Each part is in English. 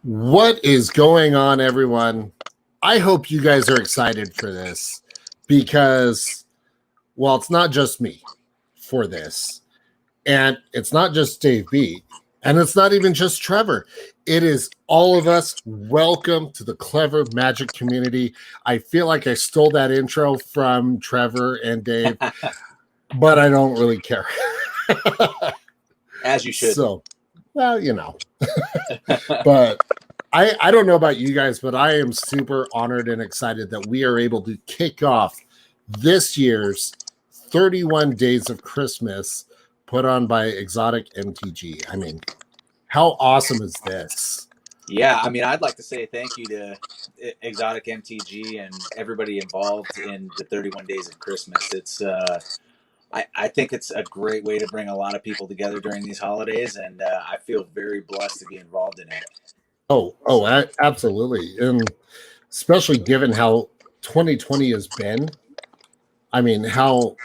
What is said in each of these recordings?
What is going on, everyone? I hope you guys are excited for this because, well, it's not just me for this, and it's not just Dave B, and it's not even just Trevor. It is all of us. Welcome to the Clever Magic community. I feel like I stole that intro from Trevor and Dave, but I don't really care. As you should. So, well, but I don't know about you guys, but I am super honored and excited that we are able to kick off this year's 31 Days of Christmas put on by Exotic MTG. I mean, how awesome is this? Yeah, I mean, I'd like to say thank you to Exotic MTG and everybody involved in the 31 Days of Christmas. I think it's a great way to bring a lot of people together during these holidays, and I feel very blessed to be involved in it. Absolutely. And especially given how 2020 has been. I mean, how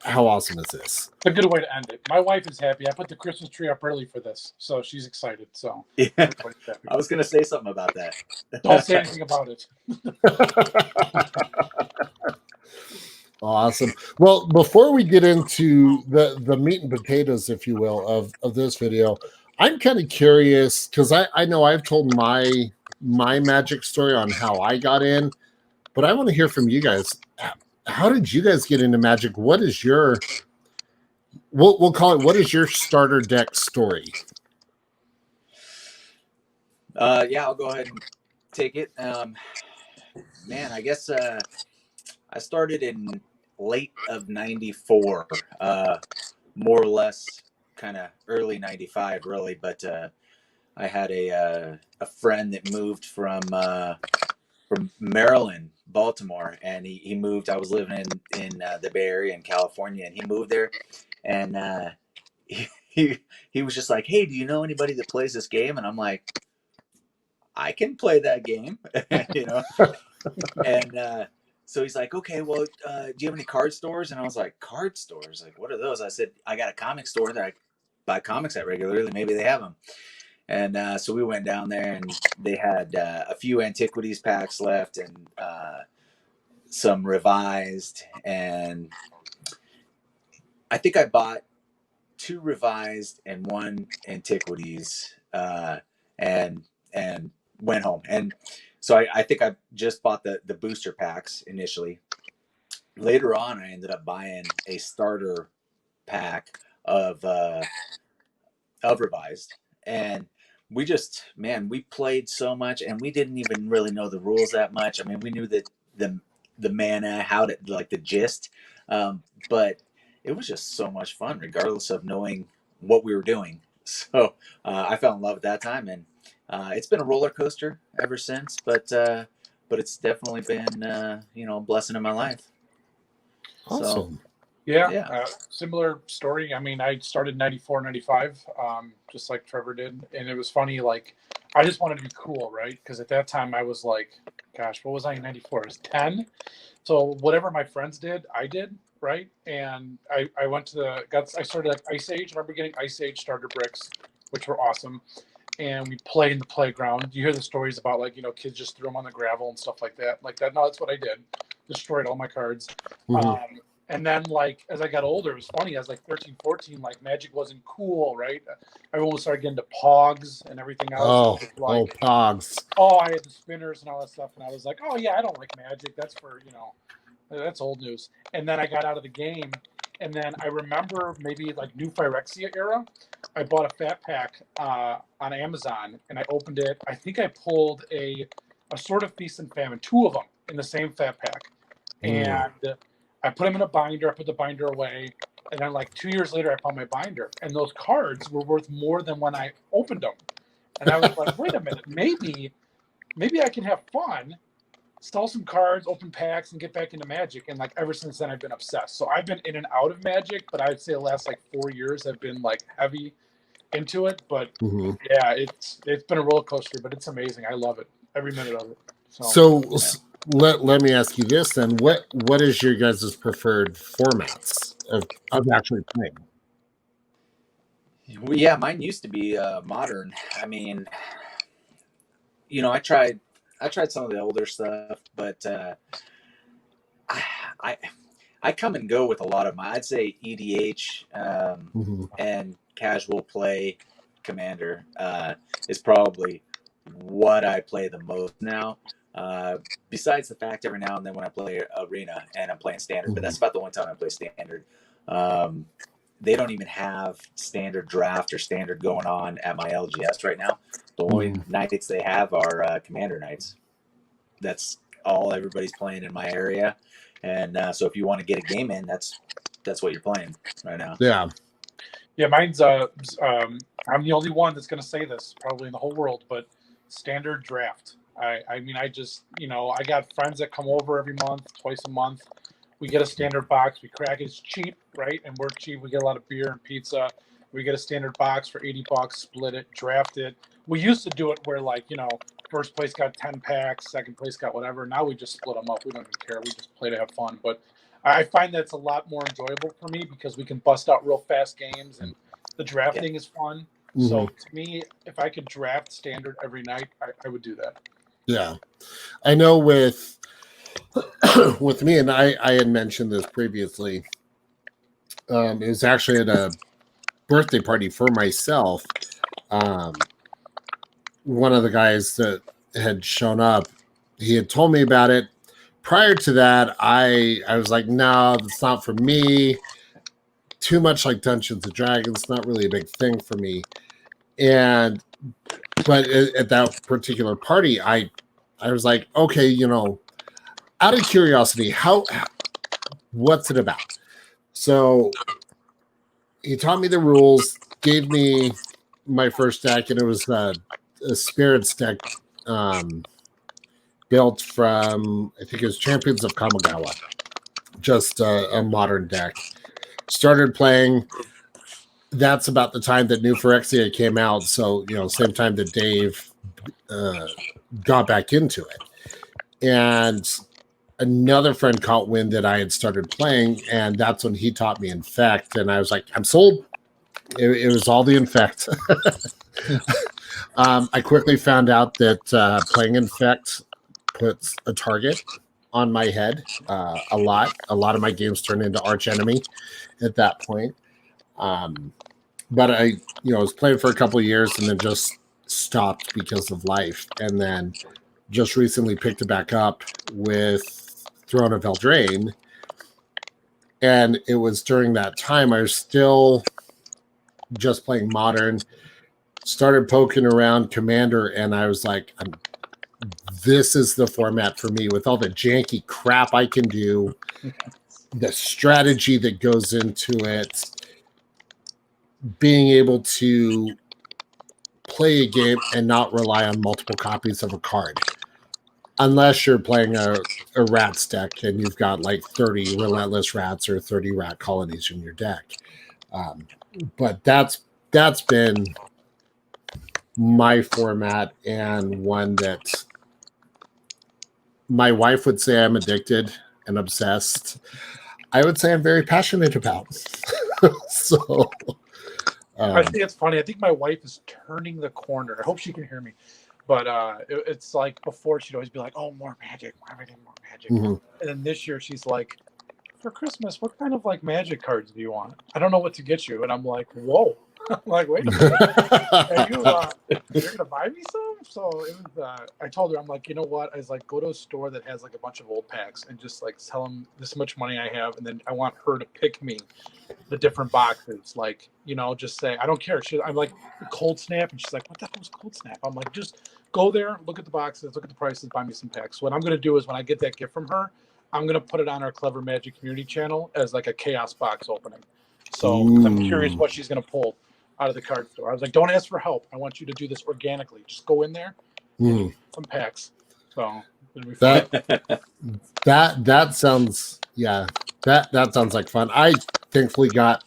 awesome is this? A good way to end it. My wife is happy. I put the Christmas tree up early for this, so she's excited. So yeah, I was going to say something about that. Don't say anything about it. Awesome. Well, before we get into the meat and potatoes, if you will, of this video, I'm kind of curious because I know I've told my magic story on how I got in, but I want to hear from you guys. How did you guys get into magic? What is your we'll call it, what is your starter deck story? Yeah, I'll go ahead and take it. Man, I guess I started in late of 94, more or less kind of early 95 really, but I had a friend that moved from Maryland, Baltimore, and he moved. I was living in the Bay Area in California, and he moved there, and he was just like, hey, do you know anybody that plays this game? And I'm like, I can play that game. And so he's like, okay, well, do you have any card stores? And I was like, card stores? Like, what are those? I said, I got a comic store that I buy comics at regularly. Maybe they have them. And so we went down there, and they had a few antiquities packs left, and some revised. And I think I bought 2 revised and 1 antiquities, and went home. And so I think I just bought the booster packs initially. Later on, I ended up buying a starter pack of revised, and we played so much, and we didn't even really know the rules that much. I mean, we knew that the mana, how to, like, the gist, but it was just so much fun, regardless of knowing what we were doing. So I fell in love at that time, and it's been a roller coaster ever since. But it's definitely been a blessing in my life. Awesome. So, yeah. Similar story. I mean, I started 94, 95, just like Trevor did. And it was funny, like, I just wanted to be cool, right? Because at that time I was like, gosh, what was I in 94? I was 10. So whatever my friends did, I did, right? And I went to I started like Ice Age. I remember getting Ice Age starter bricks, which were awesome. And we played in the playground. You hear the stories about, like, kids just threw them on the gravel and stuff like that. Like that. No, that's what I did. Destroyed all my cards. Mm-hmm. And then, like, as I got older, it was funny. I was like 13, 14, like, Magic wasn't cool, right? Everyone started getting to Pogs and everything else. Pogs. Oh, I had the spinners and all that stuff. And I was like, oh, yeah, I don't like Magic. That's for, that's old news. And then I got out of the game. And then I remember maybe, like, New Phyrexia era. I bought a fat pack on Amazon, and I opened it. I think I pulled a Sword of Feast and Famine, 2 of them in the same fat pack. And I put them in a binder. I put the binder away. And then, like, 2 years later, I found my binder. And those cards were worth more than when I opened them. And I was like, wait a minute. Maybe I can have fun, sell some cards, open packs, and get back into Magic. And, like, ever since then, I've been obsessed. So I've been in and out of Magic. But I'd say the last, like, 4 years, I've been, like, heavy into it. But, yeah, it's been a roller coaster. But it's amazing. I love it. Every minute of it. So let me ask you this then. What is your guys' preferred formats of actually playing? Well, yeah, mine used to be Modern. I mean, I tried some of the older stuff, but I I come and go with a lot of my. I'd say EDH and casual play Commander is probably what I play the most now. Besides the fact every now and then when I play Arena and I'm playing Standard, but that's about the only time I play Standard. They don't even have Standard Draft or Standard going on at my LGS right now. The only nights they have are Commander nights. That's all everybody's playing in my area. And so if you want to get a game in, that's what you're playing right now. Yeah, mine's I'm the only one that's going to say this probably in the whole world, but Standard Draft. I mean, I just, I got friends that come over every month, twice a month. We get a standard box. We crack it. It's cheap, right? And we're cheap. We get a lot of beer and pizza. We get a standard box for $80, split it, draft it. We used to do it where, first place got 10 packs, second place got whatever. Now we just split them up. We don't even care. We just play to have fun. But I find that's a lot more enjoyable for me because we can bust out real fast games and the drafting is fun. So to me, if I could draft Standard every night, I would do that. Yeah. I know with me, and I had mentioned this previously, it was actually at a birthday party for myself. One of the guys that had shown up, he had told me about it. Prior to that, I was like, no, that's not for me. Too much like Dungeons and Dragons, not really a big thing for me. But at that particular party, I was like, okay, out of curiosity, what's it about? So he taught me the rules, gave me my first deck, and it was a Spirits deck built from, I think it was Champions of Kamigawa, just a modern deck. Started playing. That's about the time that New Phyrexia came out, so same time that Dave got back into it. And another friend caught wind that I had started playing, and that's when he taught me Infect, and I was like, I'm sold. It was all the Infect. I quickly found out that playing Infect puts a target on my head a lot. A lot of my games turn into Arch Enemy at that point. But I, was playing for a couple of years and then just stopped because of life. And then just recently picked it back up with Throne of Eldraine. And it was during that time I was still just playing Modern, started poking around Commander, and I was like, this is the format for me with all the janky crap I can do, the strategy that goes into it, being able to play a game and not rely on multiple copies of a card. Unless you're playing a rats deck and you've got like 30 relentless rats or 30 rat colonies in your deck. But that's been my format, and one that my wife would say I'm addicted and obsessed. I would say I'm very passionate about. So I think it's funny. I think my wife is turning the corner. I hope she can hear me. But it's like before she'd always be like, oh, more Magic, everything more Magic. And then this year she's like, for Christmas, what kind of Magic cards do you want? I don't know what to get you. And I'm like, whoa. I'm like, wait a minute. You're going to buy me some? So it was, I told her, I'm like, you know what? I was like, go to a store that has a bunch of old packs and just tell them this much money I have. And then I want her to pick me the different boxes. Just say, I don't care. I'm like, Cold Snap. And she's like, what the hell is Cold Snap? I'm like, just go there, look at the boxes, look at the prices, buy me some packs. What I'm going to do is when I get that gift from her, I'm going to put it on our Clever Magic community channel as a chaos box opening. So I'm curious what she's going to pull out of the card store. I was like, don't ask for help. I want you to do this organically. Just go in there and some packs. So it'll be fun. That sounds, that sounds like fun. I thankfully got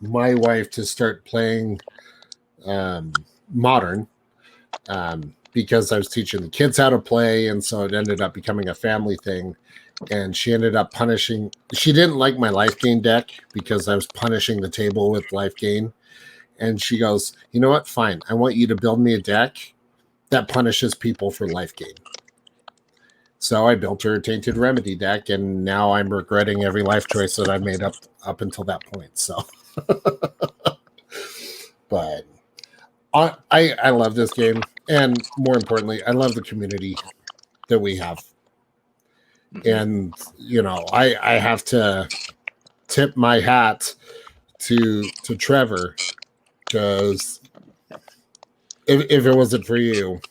my wife to start playing Modern because I was teaching the kids how to play, and so it ended up becoming a family thing. And she ended up punishing. She didn't like my life gain deck because I was punishing the table with life gain. And she goes, you know what? Fine. I want you to build me a deck that punishes people for life gain. So I built her Tainted Remedy deck, and now I'm regretting every life choice that I made up until that point. So, but I love this game, and more importantly, I love the community that we have. And I have to tip my hat to Trevor, because if it wasn't for you,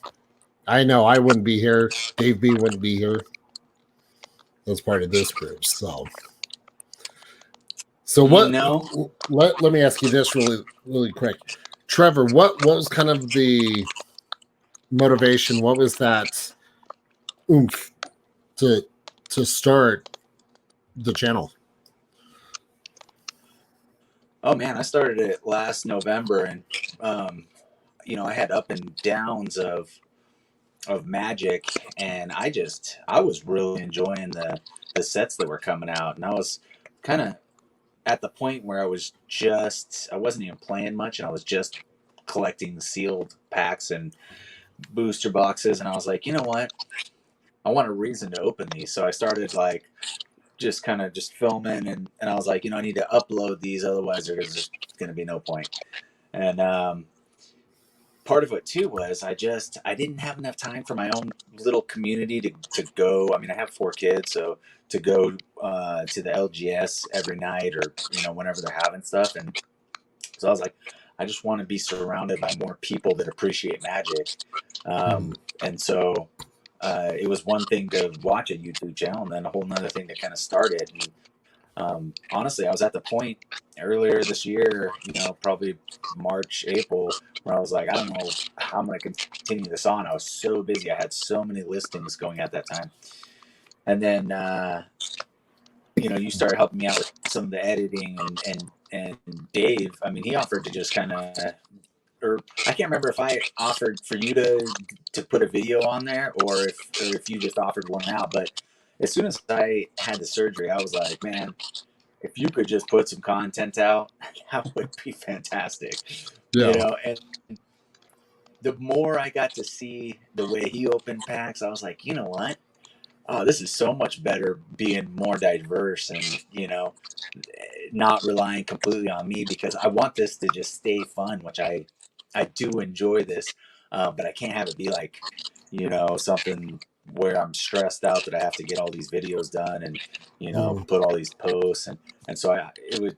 I know I wouldn't be here. Dave B wouldn't be here as part of this group. So what? Let me ask you this really quick, Trevor. What was kind of the motivation? What was that oomph to start the channel? Oh man, I started it last November, and I had up and downs of Magic, and I was really enjoying the sets that were coming out, and I was kind of at the point where I wasn't even playing much, and I was just collecting sealed packs and booster boxes, and I was like, you know what, I want a reason to open these. So I started like just kind of just filming, and I was like, I need to upload these, otherwise there's just going to be no point. And part of it too was I didn't have enough time for my own little community to go. I mean, I have 4 kids, so to go to the LGS every night, or whenever they're having stuff. And so I was like, I just want to be surrounded by more people that appreciate Magic. And so it was one thing to watch a YouTube channel, and then a whole nother thing to kind of start it. And honestly, I was at the point earlier this year, probably March, April, where I was like, I don't know how I'm going to continue this on. I was so busy. I had so many listings going at that time. And then, you started helping me out with some of the editing, and Dave, I mean, he offered to just kind of, or I can't remember if I offered for you to put a video on there, or if you just offered one out. But as soon as I had the surgery, I was like, man, if you could just put some content out, that would be fantastic. Yeah. And the more I got to see the way he opened packs, I was like, you know what? Oh, this is so much better being more diverse, and not relying completely on me, because I want this to just stay fun, which I do enjoy this, but I can't have it be like something where I'm stressed out that I have to get all these videos done, and put all these posts, and so it would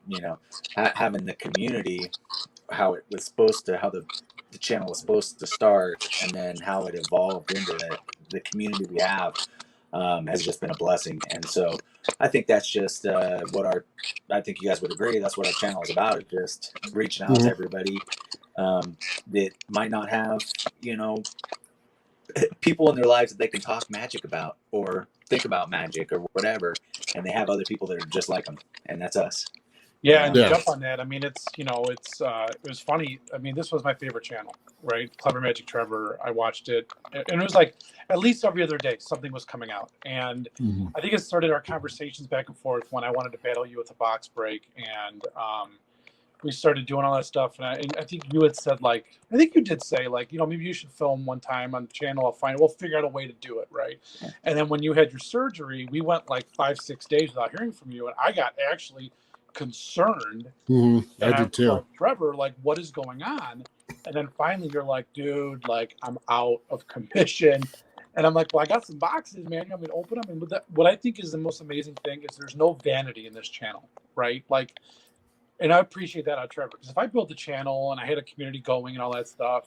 having the community, how the channel was supposed to start, and then how it evolved into the community we have, has just been a blessing. And so I think that's just I think you guys would agree, that's what our channel is about, just reaching out to everybody that might not have people in their lives that they can talk Magic about, or think about Magic, or whatever, and they have other people that are just like them, and that's us. Yeah, and to jump on that, I mean, it was funny. I mean, this was my favorite channel, right? Clever Magic Trevor. I watched it, and it was like at least every other day something was coming out. And I think it started our conversations back and forth when I wanted to battle you with a box break, and we started doing all that stuff. And I think you had said, I think you did say, maybe you should film one time on the channel. We'll figure out a way to do it, right? Yeah. And then when you had your surgery, we went 5-6 days without hearing from you, and I got actually concerned. I did too. Trevor, what is going on? And then finally you're like, dude, I'm out of commission. And I'm like, well, I got some boxes, man. I'm gonna open them. And what I think is the most amazing thing is there's no vanity in this channel, right? And I appreciate that out of Trevor, because if I built a channel and I had a community going and all that stuff,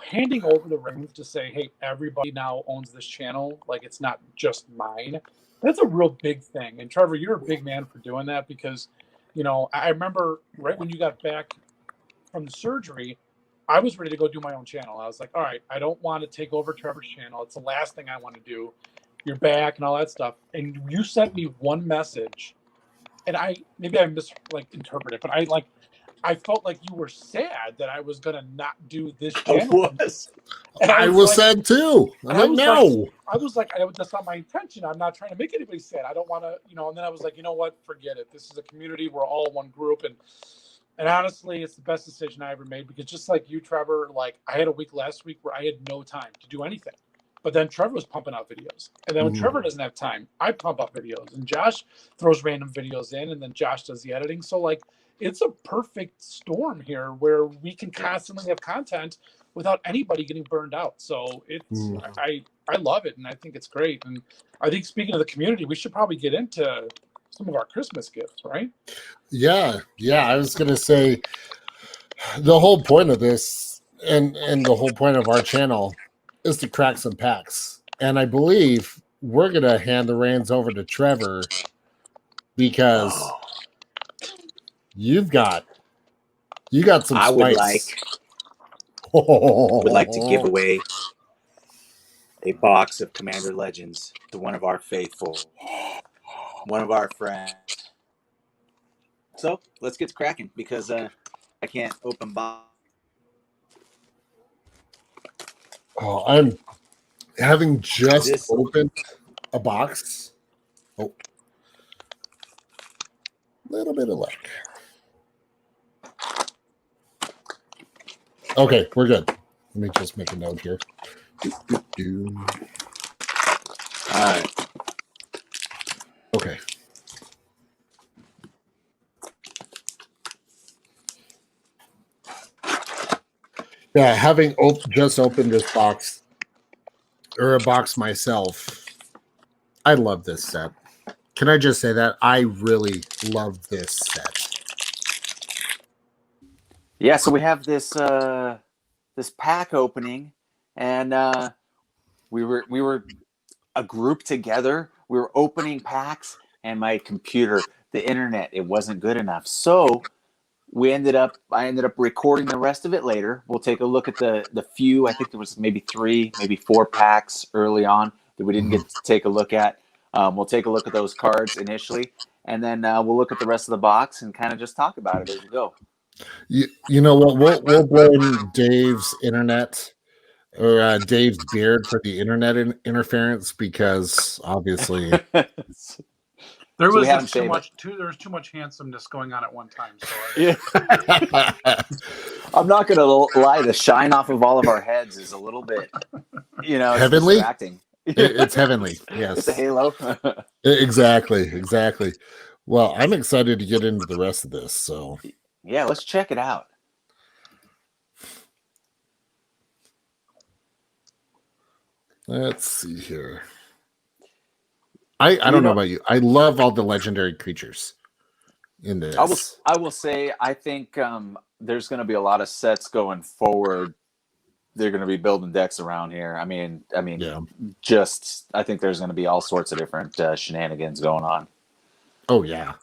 handing over the reins to say, hey, everybody now owns this channel, it's not just mine, that's a real big thing. And Trevor, you're a big man for doing that, because, I remember right when you got back from the surgery, I was ready to go do my own channel. I was like, all right, I don't want to take over Trevor's channel. It's the last thing I want to do. You're back and all that stuff. And you sent me one message, and I misinterpreted, but I felt like you were sad that I was gonna not do this channel. I was sad too. I'm like, no. I was like, that's not my intention. I'm not trying to make anybody sad. I don't want to, And then I was like, you know what? Forget it. This is a community. We're all one group, and And honestly, it's the best decision I ever made because just like you, Trevor, like I had a week last week where I had no time to do anything. But then Trevor was pumping out videos. And then when Trevor doesn't have time, I pump out videos. And Josh throws random videos in, and then Josh does the editing. So, like, it's a perfect storm here where we can constantly have content without anybody getting burned out. So I love it, and I think it's great. And I think speaking of the community, we should probably get into some of our Christmas gifts, right? Yeah. I was gonna say the whole point of this and the whole point of our channel is to crack some packs. And I believe we're gonna hand the reins over to Trevor because you got some I spice. would like to give away a box of Commander Legends to one of our faithful, one of our friends. So let's get cracking because I can't open box. Oh, I'm having just This- opened a box. Oh, little bit of luck. Okay, we're good. Let me just make a note here. All right. Okay. Yeah, having just opened this box or a box myself, I love this set. Can I just say that? I really love this set. Yeah, so we have this this pack opening, and we were a group together. We were opening packs, and my computer, the internet, it wasn't good enough. So I ended up recording the rest of it later. We'll take a look at the few. I think there was maybe 3, maybe 4 packs early on that we didn't get to take a look at. We'll take a look at those cards initially, and then we'll look at the rest of the box and kind of just talk about it as we go. You know what? We'll blame Dave's internet or Dave's beard for the internet interference because obviously There So we was haven't just too saved much. There was too much handsomeness going on at one time. So Yeah. I'm not gonna lie. The shine off of all of our heads is a little bit, it's Heavenly? distracting. It's heavenly. Yes, It's a halo. exactly. Well, I'm excited to get into the rest of this. So Yeah, let's check it out. let's see here. I don't know about you. I love all the legendary creatures in this. I will say I think there's going to be a lot of sets going forward. They're going to be building decks around here. I mean, Yeah. I think there's going to be all sorts of different shenanigans going on. Oh yeah.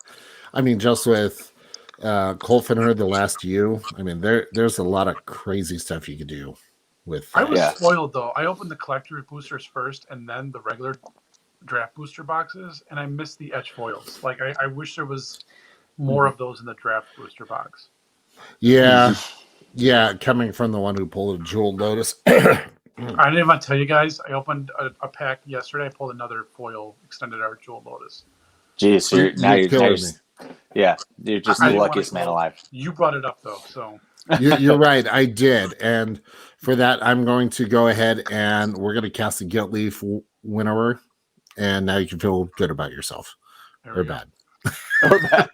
I mean, just with Colfinner, the last U. I mean, there's a lot of crazy stuff you could do with. I was Yeah. spoiled though. I opened the collector boosters first, and then the regular draft booster boxes, and I missed the etch foils. Like I wish there was more of those in the draft booster box. Yeah. Yeah, coming from the one who pulled a Jewel Lotus. I didn't even tell you guys. I opened a pack yesterday. I pulled another foil extended art Jewel Lotus. Jeez, so you're killing me. Yeah, you're just I the didn't wanna luckiest man go- alive. You brought it up though, so You're right. I did. And for that, I'm going to go ahead and we're going to cast a Guilt Leaf Winnower. And now you can feel good about yourself. there Or we go. bad.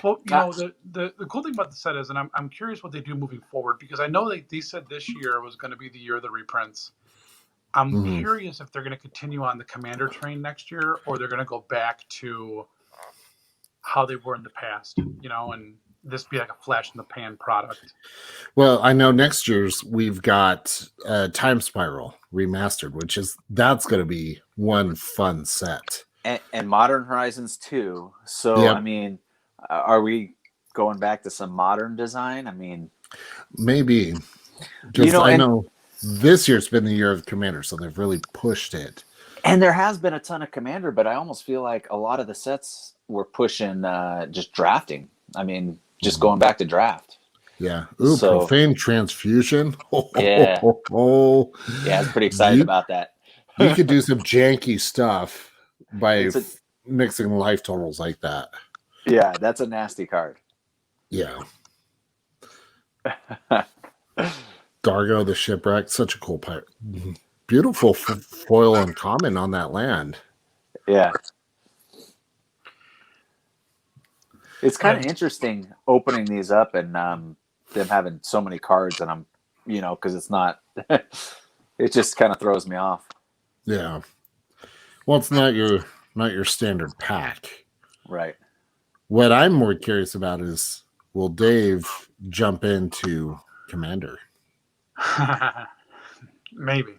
Well, you know, the cool thing about the set is, and I'm curious what they do moving forward, because I know they said this year was going to be the year of the reprints. I'm Mhm. curious if they're going to continue on the Commander train next year, or they're going to go back to how they were in the past, and this be like a flash in the pan product. Well, I know next year's we've got Time Spiral remastered, that's going to be one fun set. And Modern Horizons 2. So, Yep. I mean, are we going back to some modern design? I mean, Maybe. Just, know, I and- know this year's been the year of Commander, so they've really pushed it. and there has been a ton of Commander, but I almost feel like a lot of the sets were pushing just drafting. I mean, just going back to draft. Yeah. Ooh, So- Profane Transfusion. Yeah. Yeah. Yeah, I was pretty excited You- about that. You could do some janky stuff by It's a- mixing life totals like that. Yeah, that's a nasty card. Yeah. Gargo the Shipwreck, such a cool pirate. Beautiful foil uncommon on that land. Yeah. It's kind of interesting opening these up and them having so many cards, and I'm, because it's not, it just kind of throws me off. Yeah. Well, it's not your standard pack. Right. What I'm more curious about is, will Dave jump into Commander? Maybe.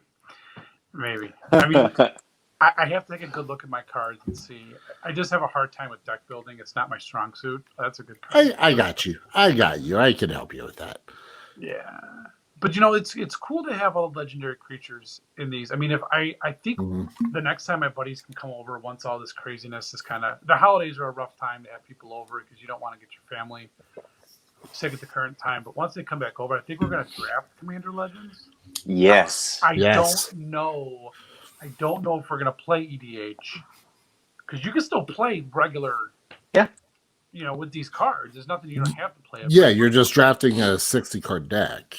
I mean, I have to take a good look at my cards and see. I just have a hard time with deck building. It's not my strong suit. That's a good card. I got you. I can help you with that. Yeah. But it's cool to have all the legendary creatures in these. I mean, if I think the next time my buddies can come over, once all this craziness is the holidays are a rough time to have people over because you don't want to get your family sick at the current time. But once they come back over, I think we're going to draft Commander Legends. Yes. I don't know if we're going to play EDH because you can still play regular. Yeah. With these cards, there's nothing you don't have to play. Yeah, you're just drafting a 60 card deck.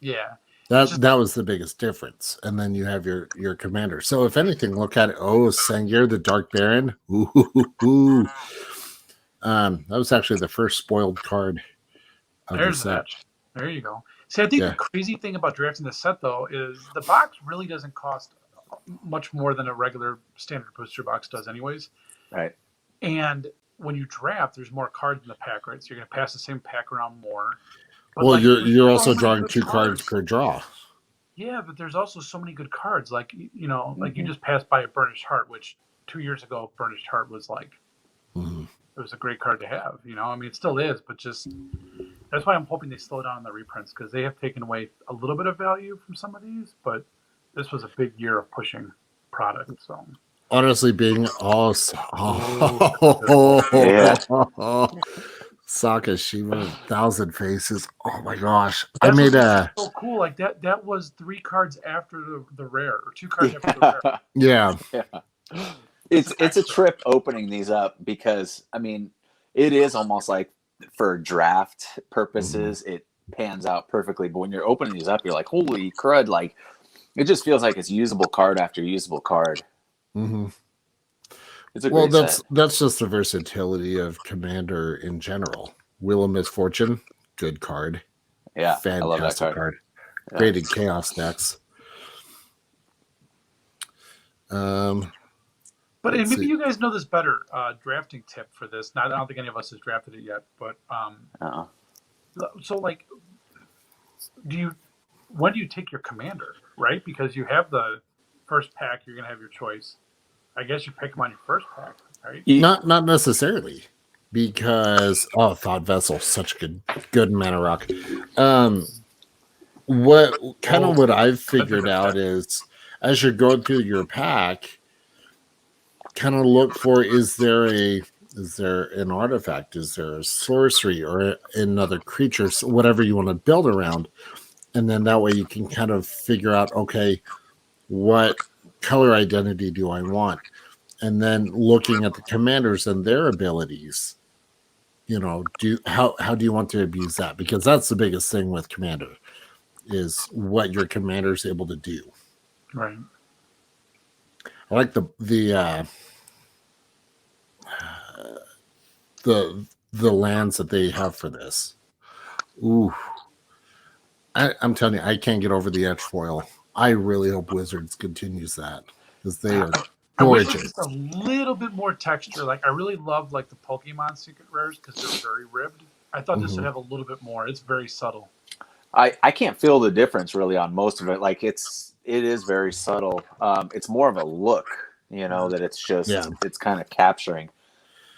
Yeah. That was the biggest difference. And then you have your commander. So if anything, look at it. Oh, Sengir the Dark Baron. Ooh. That was actually the first spoiled card of the set. There you go. See, I think the crazy thing about drafting the set though is the box really doesn't cost much more than a regular standard booster box does anyways. Right. And when you draft, there's more cards in the pack, right? So you're going to pass the same pack around more. But well, you're also drawing 2 cards per draw. Yeah, but there's also so many good cards. Like, like you just passed by a Burnished Heart, which 2 years ago, Burnished Heart was like, it was a great card to have. I mean, it still is, but just that's why I'm hoping they slow down on the reprints because they have taken away a little bit of value from some of these, but this was a big year of pushing product. So honestly, being Sakashima 1,000 Faces. Oh my gosh. That's so cool. Like that was 3 cards after the rare, or 2 cards after the rare. Yeah. It's a trip opening these up because I mean it is almost like for draft purposes it pans out perfectly, but when you're opening these up you're like, holy crud, like it just feels like it's usable card after usable card. It's a great set. That's just the versatility of Commander in general. Wheel of Misfortune, good card. Yeah, fantastic I love that card. Yeah. Great in Chaos decks. But maybe you guys know this better. Drafting tip for this. I don't think any of us has drafted it yet. But so like, when do you take your commander? Right, because you have the first pack, you're gonna have your choice. I guess you pick them on your first pack, right? Not necessarily, because Thought Vessel, such good mana rock. What I've figured out is as you're going through your pack, kind of look for is there an artifact, is there a sorcery or another creature, whatever you want to build around, and then that way you can kind of figure out, okay, what color identity do I want? And then looking at the commanders and their abilities, how do you want to abuse that? Because that's the biggest thing with commander is what your commander is able to do. Right. I like the lands that they have for this. Ooh. I'm telling you, I can't get over the edge foil. I really hope Wizards continues that because they are gorgeous. Just a little bit more texture. Like I really love like the Pokemon secret rares because they're very ribbed. I thought this would have a little bit more. It's very subtle. I can't feel the difference really on most of it. Like it is very subtle. It's more of a look, that it's just it's kind of capturing.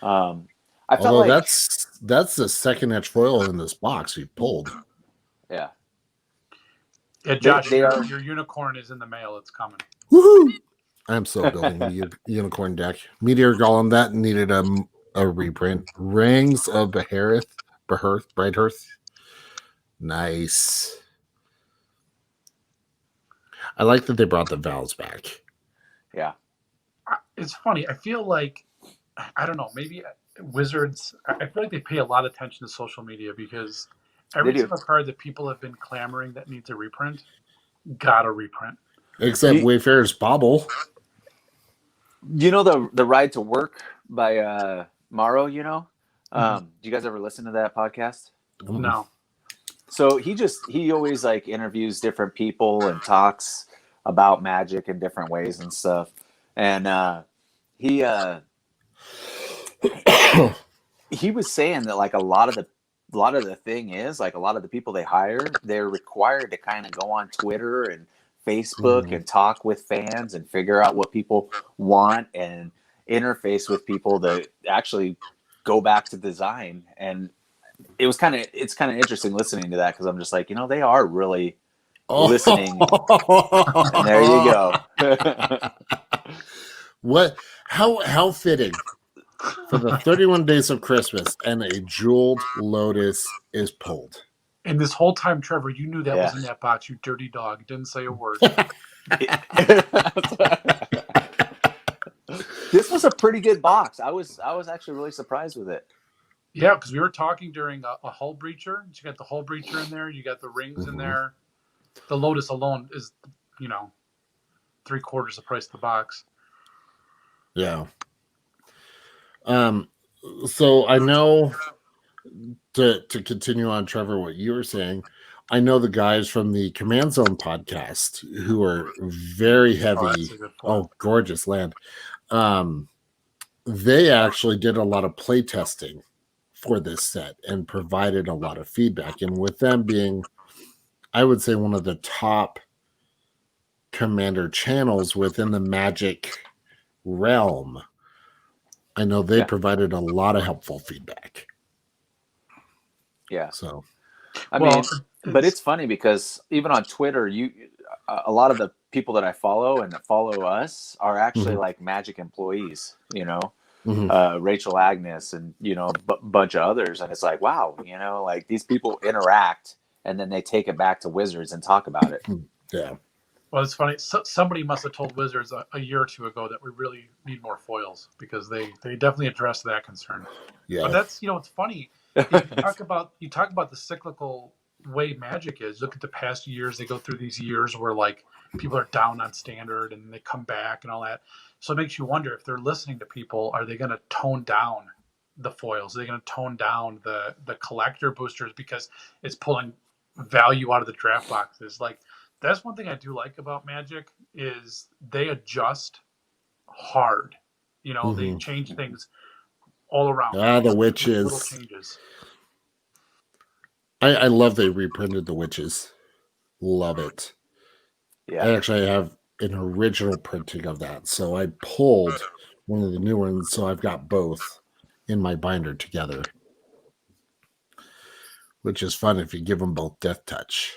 I felt like that's the second edge foil in this box we pulled. Yeah. Yeah, Josh, your unicorn is in the mail. It's coming. Woohoo! I'm still building the unicorn deck. Meteor Golem, that needed a reprint. Rings of Brighthearth. Nice. I like that they brought the Vowels back. Yeah. It's funny. I feel like, I don't know, maybe Wizards, I feel like they pay a lot of attention to social media because every They do. single card that people have been clamoring that needs a reprint, got a reprint. Except You- Wayfarer's Bobble. You know the Ride to Work by Morrow, you know? Do you guys ever listen to that podcast? No. So he always like interviews different people and talks about Magic in different ways and stuff. And he was saying that like a lot of the thing is like a lot of the people they hire, they're required to kind of go on Twitter and Facebook and talk with fans and figure out what people want and interface with people that actually go back to design. And it's kind of interesting listening to that because I'm just like, you know, they are really listening. And there you go. What? How fitting for the 31 days of Christmas and a jeweled lotus is pulled. And this whole time, Trevor, you knew that Yeah. was in that box, you dirty dog. Didn't say a word. This was a pretty good box. I was actually really surprised with it. Yeah, because we were talking during a hull breacher. You got the hull breacher in there. You got the rings in there. The Lotus alone is, 3/4 the price of the box. Yeah. So I know to continue on, Trevor, what you were saying, I know the guys from the Command Zone podcast who are very heavy. that's a good point. Gorgeous land. They actually did a lot of play testing for this set and provided a lot of feedback. And with them being, I would say, one of the top Commander channels within the Magic realm, I know they provided a lot of helpful feedback. Yeah. So, I mean, but it's funny because even on Twitter, a lot of the people that I follow and that follow us are actually like Magic employees, Rachel Agnes and, bunch of others. And it's like, wow, like these people interact and then they take it back to Wizards and talk about it. Yeah. Well, it's funny. Somebody must have told Wizards a year or two ago that we really need more foils because they definitely addressed that concern. Yeah. But that's, it's funny. You talk about the cyclical way Magic is. Look at the past years. They go through these years where like people are down on standard and they come back and all that. So it makes you wonder if they're listening to people, are they going to tone down the foils? Are they going to tone down the collector boosters because it's pulling value out of the draft boxes? Like, that's one thing I do like about Magic is they adjust hard. They change things all around. The witches. Little changes. I love they reprinted the witches. Love it. Yeah. I actually have an original printing of that. So I pulled one of the new ones. So I've got both in my binder together, which is fun if you give them both Death Touch.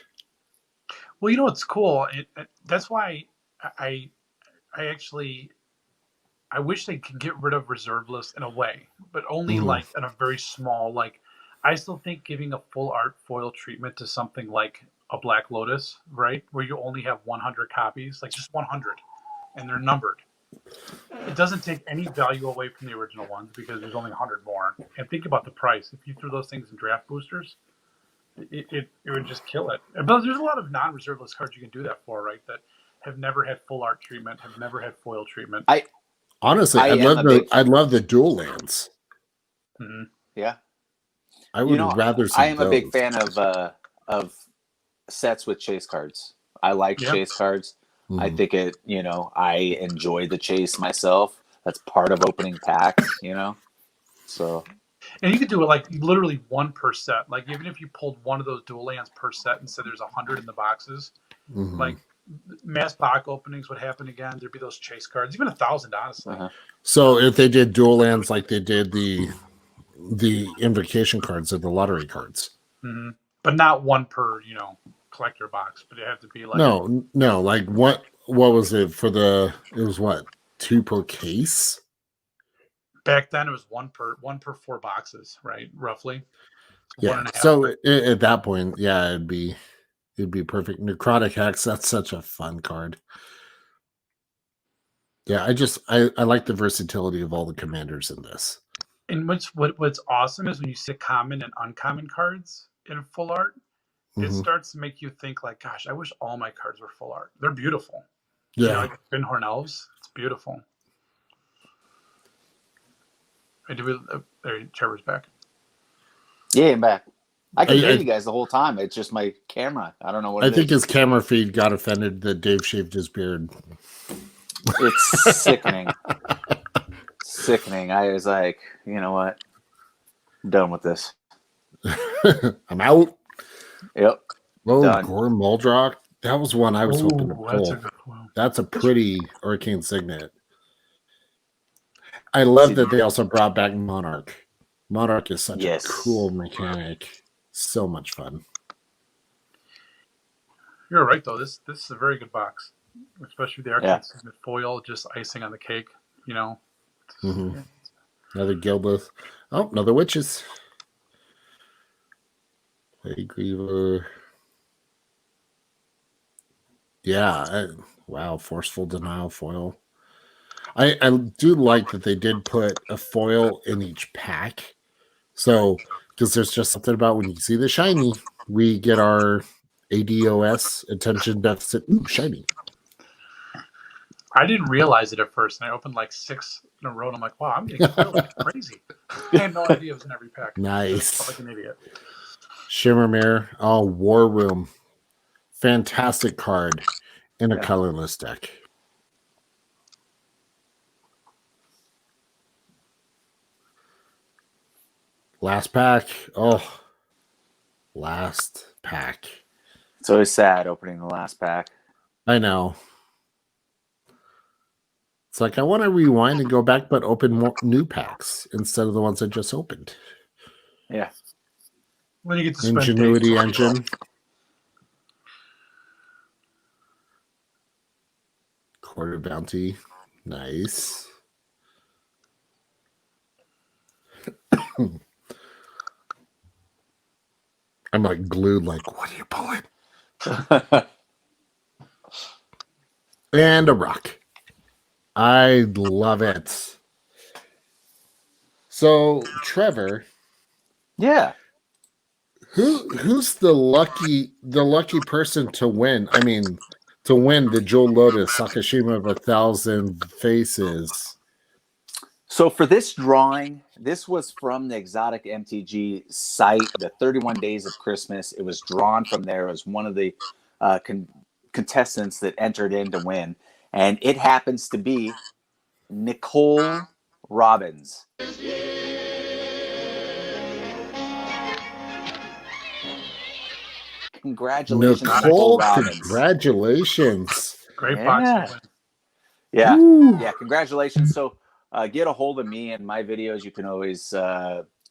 Well, what's cool? That's why I wish they could get rid of reserve lists in a way, but only like in a very small, like I still think giving a full art foil treatment to something like a Black Lotus, right? Where you only have 100 copies, like just 100, and they're numbered. It doesn't take any value away from the original ones because there's only 100 more. And think about the price. If you threw those things in draft boosters, it would just kill it. But there's a lot of non-reserve list cards you can do that for, right? That have never had full art treatment, have never had foil treatment. Honestly, I'd love the dual lands. Mm-hmm. Yeah. I would rather see I am those. a big fan of sets with chase cards. I like chase cards. I think I enjoy the chase myself. That's part of opening packs, So. And you could do it like literally one per set. Like even if you pulled one of those dual lands per set and said there's 100 in the boxes, like mass box openings would happen again. There'd be those chase cards, even 1,000, honestly. So if they did dual lands like they did the invocation cards or the lottery cards, but not one per collector box, but it had to be like no, like what was it for it was what, 2 per case? Back then it was one per 4 boxes, right? Roughly. Yeah. So at that point, yeah, it'd be perfect. Necrotic Hex, that's such a fun card. Yeah, I like the versatility of all the commanders in this. And what's awesome is when you see common and uncommon cards in full art, it Mhm. starts to make you think like, gosh, I wish all my cards were full art. They're beautiful. Yeah. Like Greenhorn Elves, it's beautiful. Trevor's back. Yeah, I'm back. I can hear I you guys the whole time. It's just my camera. I don't know what I it think is. his camera feed got offended that Dave shaved his beard. It's sickening. Sickening. I was like, you know what? I'm done with this. I'm out. Yep. Oh, Done. Gore Muldrock. That was one I was hoping to That's pull. a good one. That's a pretty Arcane Signet. I love that they also brought back Monarch. Monarch is such Yes. a cool mechanic. So much fun. You're right though. This is a very good box, especially the Arcane Signet foil, just icing on the cake. You know. Mhm. Another Gilbeth. Oh, another Witches. Griever. Yeah. Wow. Forceful Denial foil. I do like that they did put a foil in each pack. So, because there's just something about when you see the shiny, we get our ADOS, attention deficit shiny. I didn't realize it at first, and I opened like 6 in a row, and I'm like, wow, I'm getting foiled like crazy. I had no idea it was in every pack. Nice. I felt like an idiot. Shimmermere. Oh, War Room. Fantastic card in a colorless deck. Last pack. Oh, last pack. It's always sad opening the last pack. I know. It's like I want to rewind and go back, but open more new packs instead of the ones I just opened. Yeah. When you get to spend Ingenuity days Engine. Quarter Bounty. Nice. I'm like glued, like, what are you pulling? And a rock. I love it. So, Trevor. Yeah. Who's the lucky person to win? I mean, to win the Jewel Lotus Sakashima of 1,000 Faces. So for this drawing, this was from the Exotic MTG site, the 31 Days of Christmas. It was drawn from there. It was one of the contestants that entered in to win. And it happens to be Nicole Robbins. Congratulations, Nicole Robbins. Congratulations. Great box to win. Yeah. Woo. Yeah, congratulations. So get a hold of me and my videos. You can always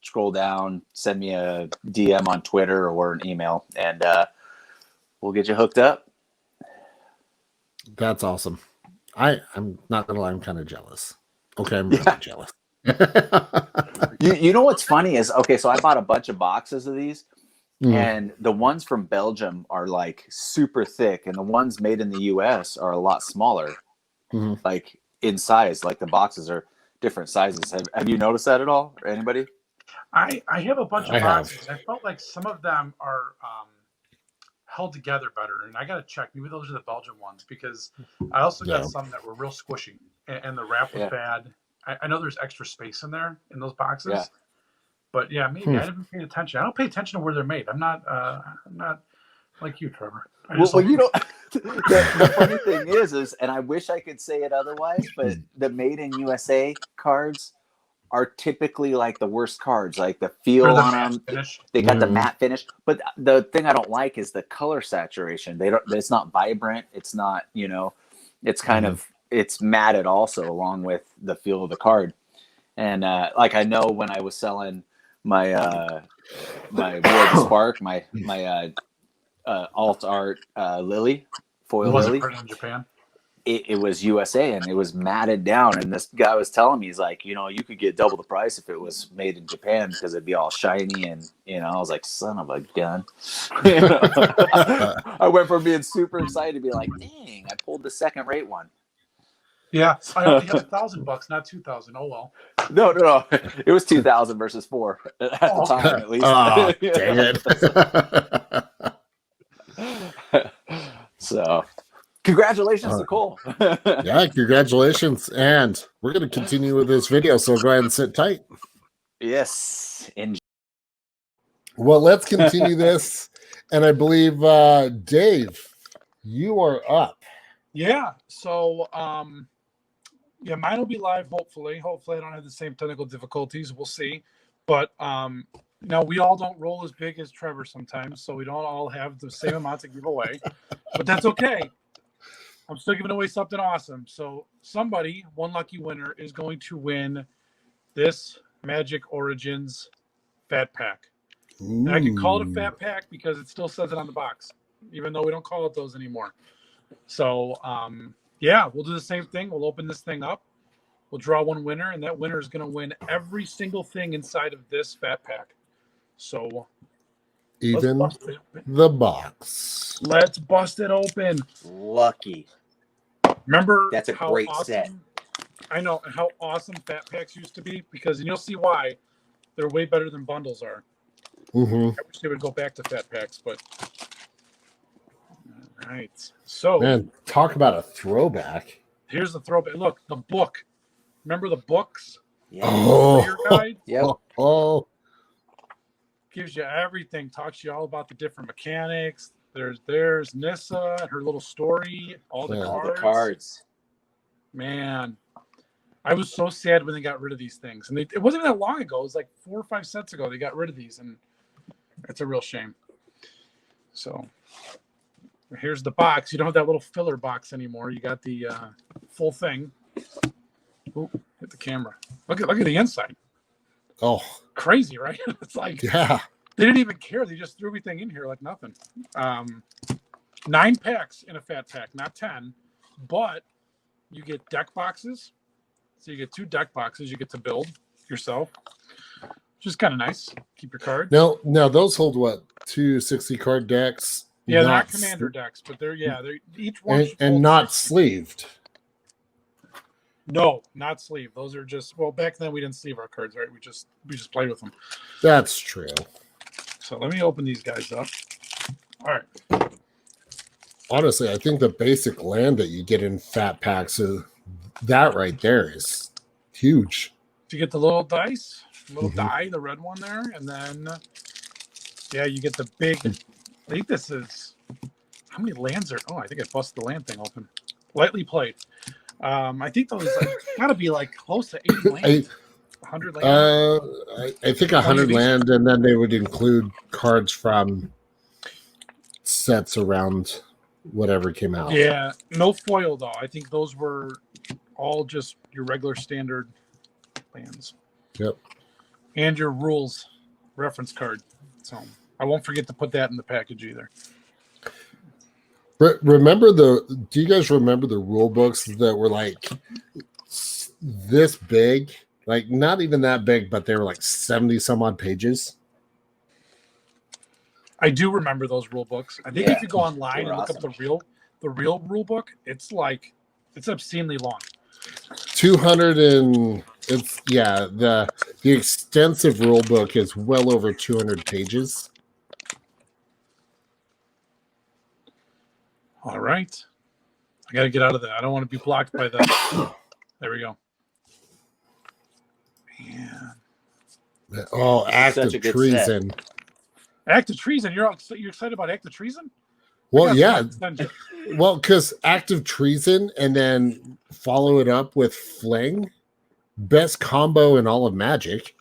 scroll down, send me a DM on Twitter or an email, and we'll get you hooked up. That's awesome. I'm not gonna lie, I'm kind of jealous. Okay, I'm really jealous. You know what's funny is, okay, so I bought a bunch of boxes of these, and the ones from Belgium are like super thick, and the ones made in the US are a lot smaller, like in size. Like the boxes are different sizes. Have you noticed that at all, or anybody? I have a bunch of boxes. I felt like some of them are held together better, and I got to check. Maybe those are the Belgian ones, because I also got some that were real squishy, and the wrap was bad. I know there's extra space in there in those boxes, but yeah, maybe I haven't paid attention. I don't pay attention to where they're made. I'm not like you, Trevor. Well, you know, the funny thing is, and I wish I could say it otherwise, but the Made in USA cards are typically like the worst cards. Like the feel on them, they got the matte finish. But the thing I don't like is the color saturation. It's not vibrant. It's not, you know, it's kind of, it's matted also along with the feel of the card. And like I know when I was selling my my War of the Spark, my alt art Lily foil Lily. In Japan? It was USA, and it was matted down. And this guy was telling me, he's like, you know, you could get double the price if it was made in Japan, because it'd be all shiny. And, you know, I was like, son of a gun. I went from being super excited to be like, dang, I pulled the second rate one. Yeah, I only had $1,000, not 2,000. Oh well. No. It was 2,000 versus 4 at the time, at least. Oh, dang it. So, congratulations to Cole. Yeah, congratulations. And we're going to continue with this video, so go ahead and sit tight. Yes. Well, let's continue this. And I believe, Dave, you are up. Yeah. So, yeah, mine will be live. Hopefully, I don't have the same technical difficulties. We'll see. But no, we all don't roll as big as Trevor sometimes, so we don't all have the same amount to give away. But that's okay. I'm still giving away something awesome. So somebody, one lucky winner, is going to win this Magic Origins Fat Pack. And I can call it a Fat Pack because it still says it on the box, even though we don't call it those anymore. So, yeah, we'll do the same thing. We'll open this thing up. We'll draw one winner, and that winner is going to win every single thing inside of this Fat Pack. So, Even let's bust it open. the box. Let's bust it open. Lucky. Remember That's a how great awesome, set. I know, and how awesome Fat Packs used to be, because and you'll see why they're way better than bundles are. Mm-hmm. I wish they would go back to Fat Packs, but all right. So Man, talk about a throwback. here's the throwback. Look, the book. Remember the books? Yeah. Oh, Player guide Yep. oh, gives you everything. Talks to you all about the different mechanics. There's Nissa and her little story. All the Yeah. All cards. the cards. Man, I was so sad when they got rid of these things, and it wasn't even that long ago. It was like 4 or 5 cents ago they got rid of these, and it's a real shame. So here's the box. You don't have that little filler box anymore. You got the full thing. Ooh, hit the camera. Look at the inside. oh, Crazy, right? It's like yeah. they didn't even care. They just threw everything in here like nothing. 9 packs in a Fat Pack, not 10, but you get deck boxes. So you get 2 deck boxes you get to build yourself, which is kind of nice. Keep your cards. No, those hold what? 260 card decks? Yeah, they're not commander decks, but they're each one should and hold not 60. sleeved. No, not sleeve. Those are just back then we didn't sleeve our cards, right? We just played with them. That's true. So let me open these guys up. All right. Honestly, I think the basic land that you get in Fat Packs, that right there is huge. You get the little dice, die, the red one there, and then you get the big. I think this is how many lands are? Oh, I think I busted the land thing open. Lightly played. I think those got to be like close to 80 lands. 100 lands. I think 100 land, and then they would include cards from sets around whatever came out. Yeah, no foil though. I think those were all just your regular standard lands. Yep. And your rules reference card. So I won't forget to put that in the package either. Remember do you guys remember the rule books that were like this big? Like not even that big, but they were like 70 some odd pages. I do remember those rule books. I think if you go online and look up the real rule book, it's obscenely long. 200 and the extensive rule book is well over 200 pages. All right. I got to get out of that. I don't want to be blocked by the. There we go. Man. Oh, Act Such of a good Treason. Act of Treason. You're excited about Act of Treason? Well, I got yeah. some dungeon. Well, because Act of Treason and then follow it up with Fling. Best combo in all of Magic.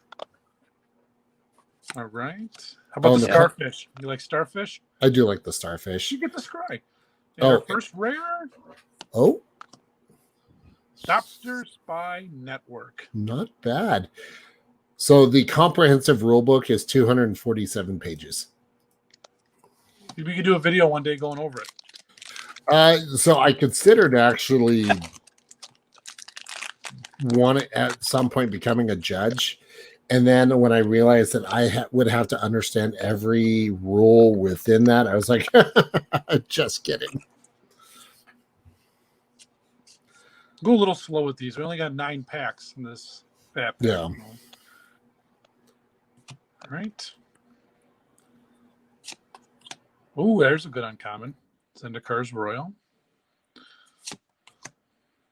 All right. How about the Starfish? You like Starfish? I do like the Starfish. You get the Scry. Oh. First rare, Oh, Topster Spy Network. not bad. So the comprehensive rulebook is 247 pages. We could do a video one day going over it. So I considered actually at some point becoming a judge. And then when I realized that I would have to understand every rule within that, I was like, just kidding. Go a little slow with these. We only got 9 packs in this fat pack. Yeah. All right. Oh, there's a good uncommon. Zendikar's Royal.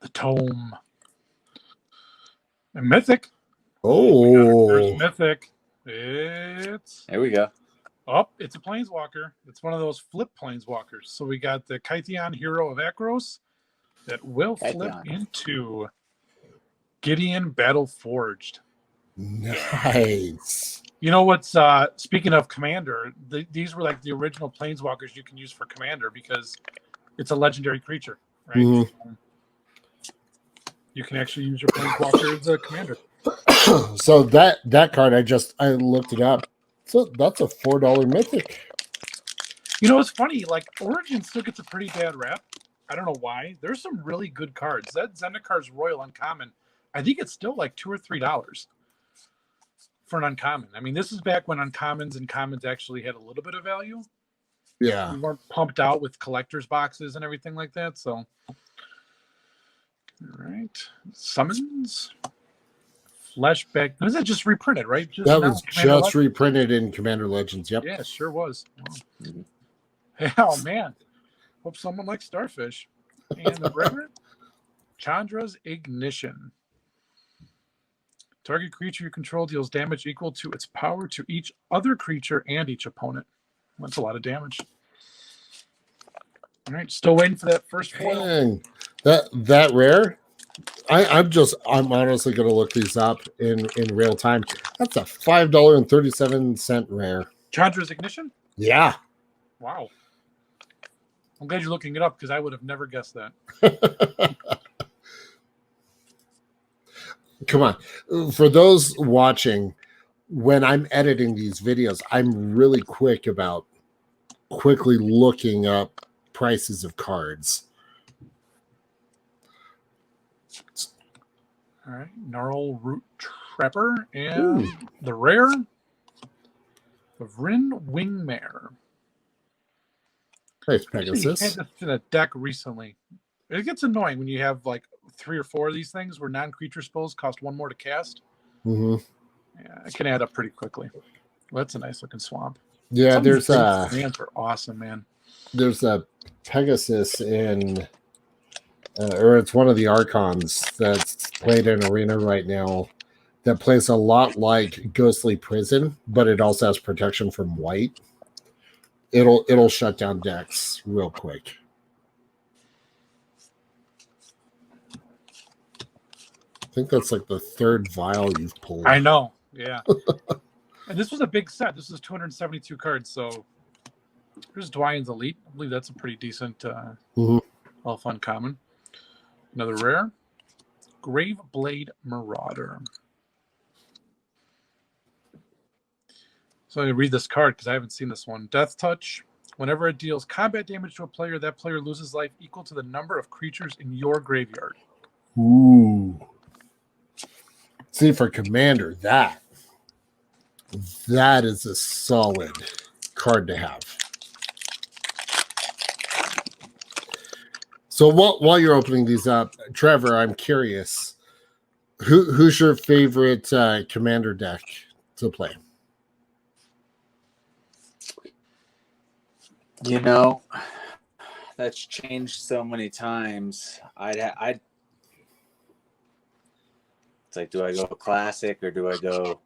The Tome. And Mythic. Oh, There's Mythic. It's There we go. it's a Planeswalker. It's one of those flip Planeswalkers. So we got the Kytheon Hero of Akros that will flip Kytheon. into Gideon Battle Forged. nice. You know what's speaking of Commander, these were like the original Planeswalkers you can use for Commander because it's a legendary creature, right? Mhm. You can actually use your Planeswalker as a Commander. So that card, I looked it up. So that's a $4 mythic. You know, it's funny. Like Origin still gets a pretty bad rap. I don't know why. There's some really good cards. That Zendikar's Royal Uncommon, I think it's still like $2 or $3 for an uncommon. I mean, this is back when uncommons and commons actually had a little bit of value. Yeah. We weren't pumped out with collector's boxes and everything like that. So, all right, summons. Flashback. Was that just reprinted, right? Just That now, was Commander just reprinted in Commander Legends. Yep. Yeah, it sure was. Wow. Oh man, hope someone likes Starfish. And the rare, Chandra's Ignition. Target creature you control deals damage equal to its power to each other creature and each opponent. That's a lot of damage. All right, still waiting for that first foil. Dang. That rare. I'm honestly gonna look these up in real time. That's a $5.37 rare. Chandra's Ignition? Yeah. Wow. I'm glad you're looking it up because I would have never guessed that. Come on. For those watching, when I'm editing these videos, I'm really quick about quickly looking up prices of cards. All right, Gnarl Root Trapper and the rare of Rin Wingmare. Nice I had Pegasus. this in a deck recently. It gets annoying when you have like 3 or 4 of these things where non-creature spells cost 1 more to cast. Mm-hmm. Yeah, it can add up pretty quickly. Well, that's a nice looking swamp. Yeah, Some of there's these a lands are awesome, man. there's a Pegasus in, or it's one of the Archons that's played in Arena right now. That plays a lot like Ghostly Prison, but it also has protection from white. It'll shut down decks real quick. I think that's like the 3rd vial you've pulled. I know, yeah. And this was a big set. This is 272 cards. So here's Dwyann's Elite. I believe that's a pretty decent elf uncommon. Another rare, Graveblade Marauder. So I'm going to read this card because I haven't seen this one. Death Touch. Whenever it deals combat damage to a player, that player loses life equal to the number of creatures in your graveyard. Ooh. See, for Commander, that is a solid card to have. So while you're opening these up, Trevor, I'm curious, who's your favorite Commander deck to play? You know, that's changed so many times. It's like, do I go classic or do I go?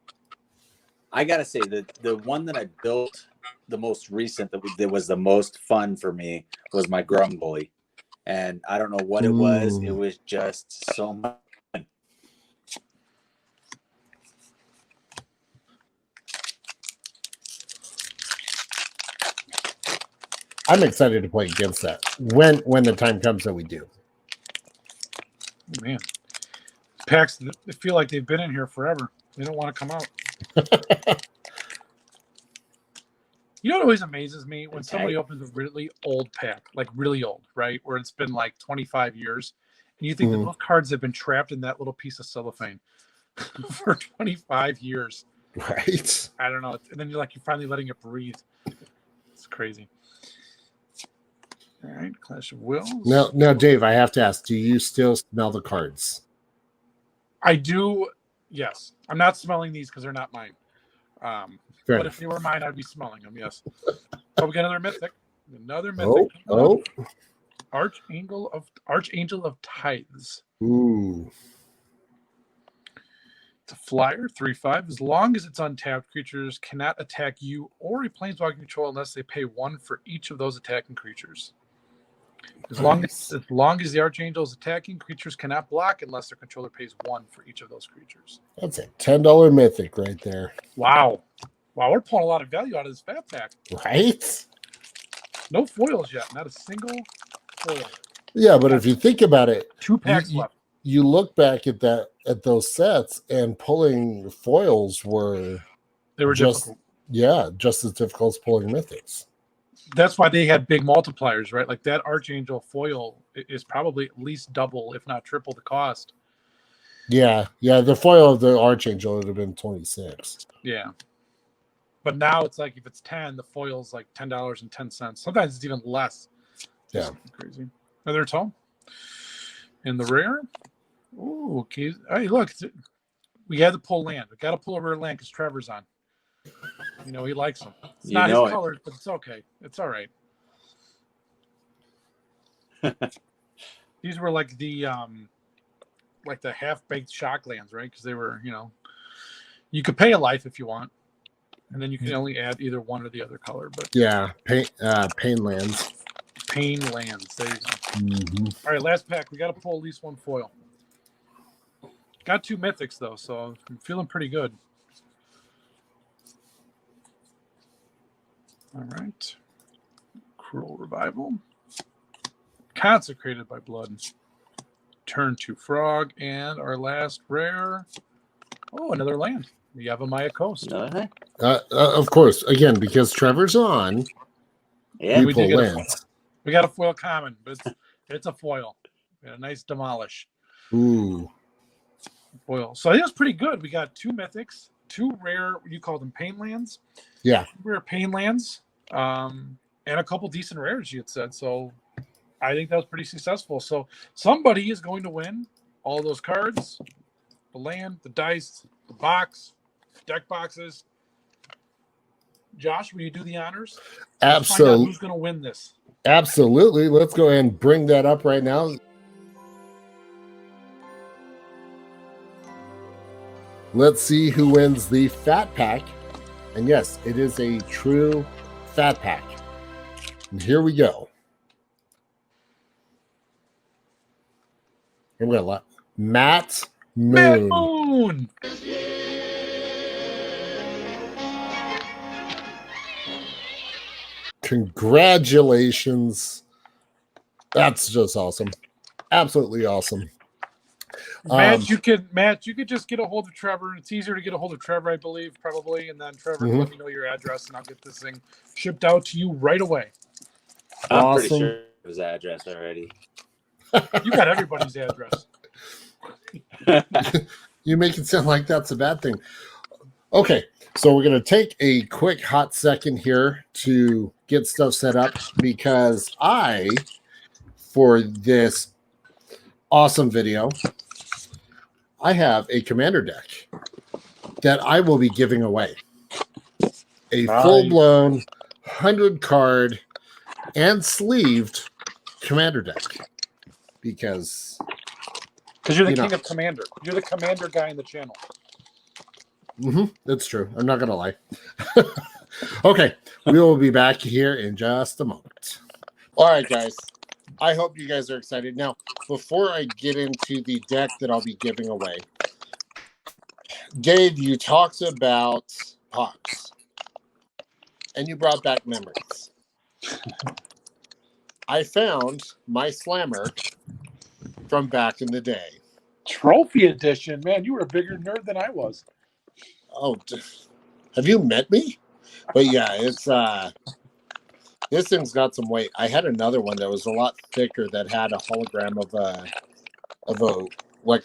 I gotta say the one that I built, the most recent that was the most fun for me was my Grumbly, and I don't know what it was. It was just so much. I'm excited to play against that when the time comes that we do. Oh, man, packs, they feel like they've been in here forever. They don't want to come out. You know what always amazes me? When somebody opens a really old pack, like really old, right? Where it's been like 25 years. And you think that those cards have been trapped in that little piece of cellophane for 25 years. Right. I don't know. And then you're finally letting it breathe. It's crazy. All right, Clash of Wills. Now, Dave, I have to ask: do you still smell the cards? I do. Yes, I'm not smelling these because they're not mine. Fair But enough. if they were mine, I'd be smelling them. Yes. Oh, we got another mythic. Another mythic. Oh, Archangel of Tithes. ooh. It's a flyer, 3/5. As long as it's untapped, creatures cannot attack you or a planeswalker you control unless they pay 1 for each of those attacking creatures. As long as the Archangel is attacking, creatures cannot block unless their controller pays 1 for each of those creatures. That's a $10 mythic right there, Wow, we're pulling a lot of value out of this fat pack. right? No foils yet, not a single foil. Yeah, but if you think about it, 2 packs you- left. you look back at those sets, and pulling foils were They were just difficult. just as difficult as pulling mythics. That's why they had big multipliers, right? Like that Archangel foil is probably at least double, if not triple, the cost. Yeah, the foil of the Archangel would have been 26. Yeah. But now it's like if it's 10, the foil's like $10.10. Sometimes it's even less. Yeah. Crazy. Another tome. In the rare. Ooh, okay. Hey, look. We had to pull land. We got to pull a rare land because Trevor's on. You know, he likes them. It's not his color, but it's okay. It's all right. These were like the half-baked shock lands, right? Because they were, you could pay a life if you want. And then you can only add either one or the other color. But Yeah, pain lands. Pain lands. There you go. Mm-hmm. All right, last pack. We got to pull at least one foil. Got 2 mythics, though, so I'm feeling pretty good. All right. Cruel Revival. Consecrated by Blood. Turn to Frog. And our last rare. Oh, another land. The Yavimaya Coast. Of course, again, because Trevor's on, Yeah, we pull lands. We got a foil common, but it's a foil. We got a nice Demolish. Ooh. Foil. So I think it's pretty good. We got 2 mythics, 2 rare, you call them pain lands. Yeah. Rare pain lands, and a couple decent rares, you had said. So I think that was pretty successful. So somebody is going to win all those cards, the land, the dice, the box, deck boxes. Josh, will you do the honors? Let's find out who's going to win this? Absolutely. Let's go ahead and bring that up right now. Let's see who wins the fat pack. And yes, it is a true fat pack. And here we go. And we got a lot. Matt Moon. Moon. Congratulations. That's just awesome. Absolutely awesome. Matt, you could just get a hold of Trevor. It's easier to get a hold of Trevor, I believe, probably, and then Trevor can let me know your address, and I'll get this thing shipped out to you right away. I'm pretty sure his address already. You got everybody's address. You make it sound like that's a bad thing. Okay, so we're going to take a quick hot second here to get stuff set up because for this awesome video, I have a commander deck that I will be giving away. A full-blown 100-card and sleeved commander deck. Because you're the king of commander. You're the commander guy in the channel. That's true. I'm not going to lie. Okay, we will be back here in just a moment. All right, guys. I hope you guys are excited. Now, before I get into the deck that I'll be giving away, Dave, you talked about Pox, and you brought back memories. I found my Slammer from back in the day. Trophy edition. Man, you were a bigger nerd than I was. Oh, have you met me? But yeah, it's this thing's got some weight. I had another one that was a lot thicker that had a hologram of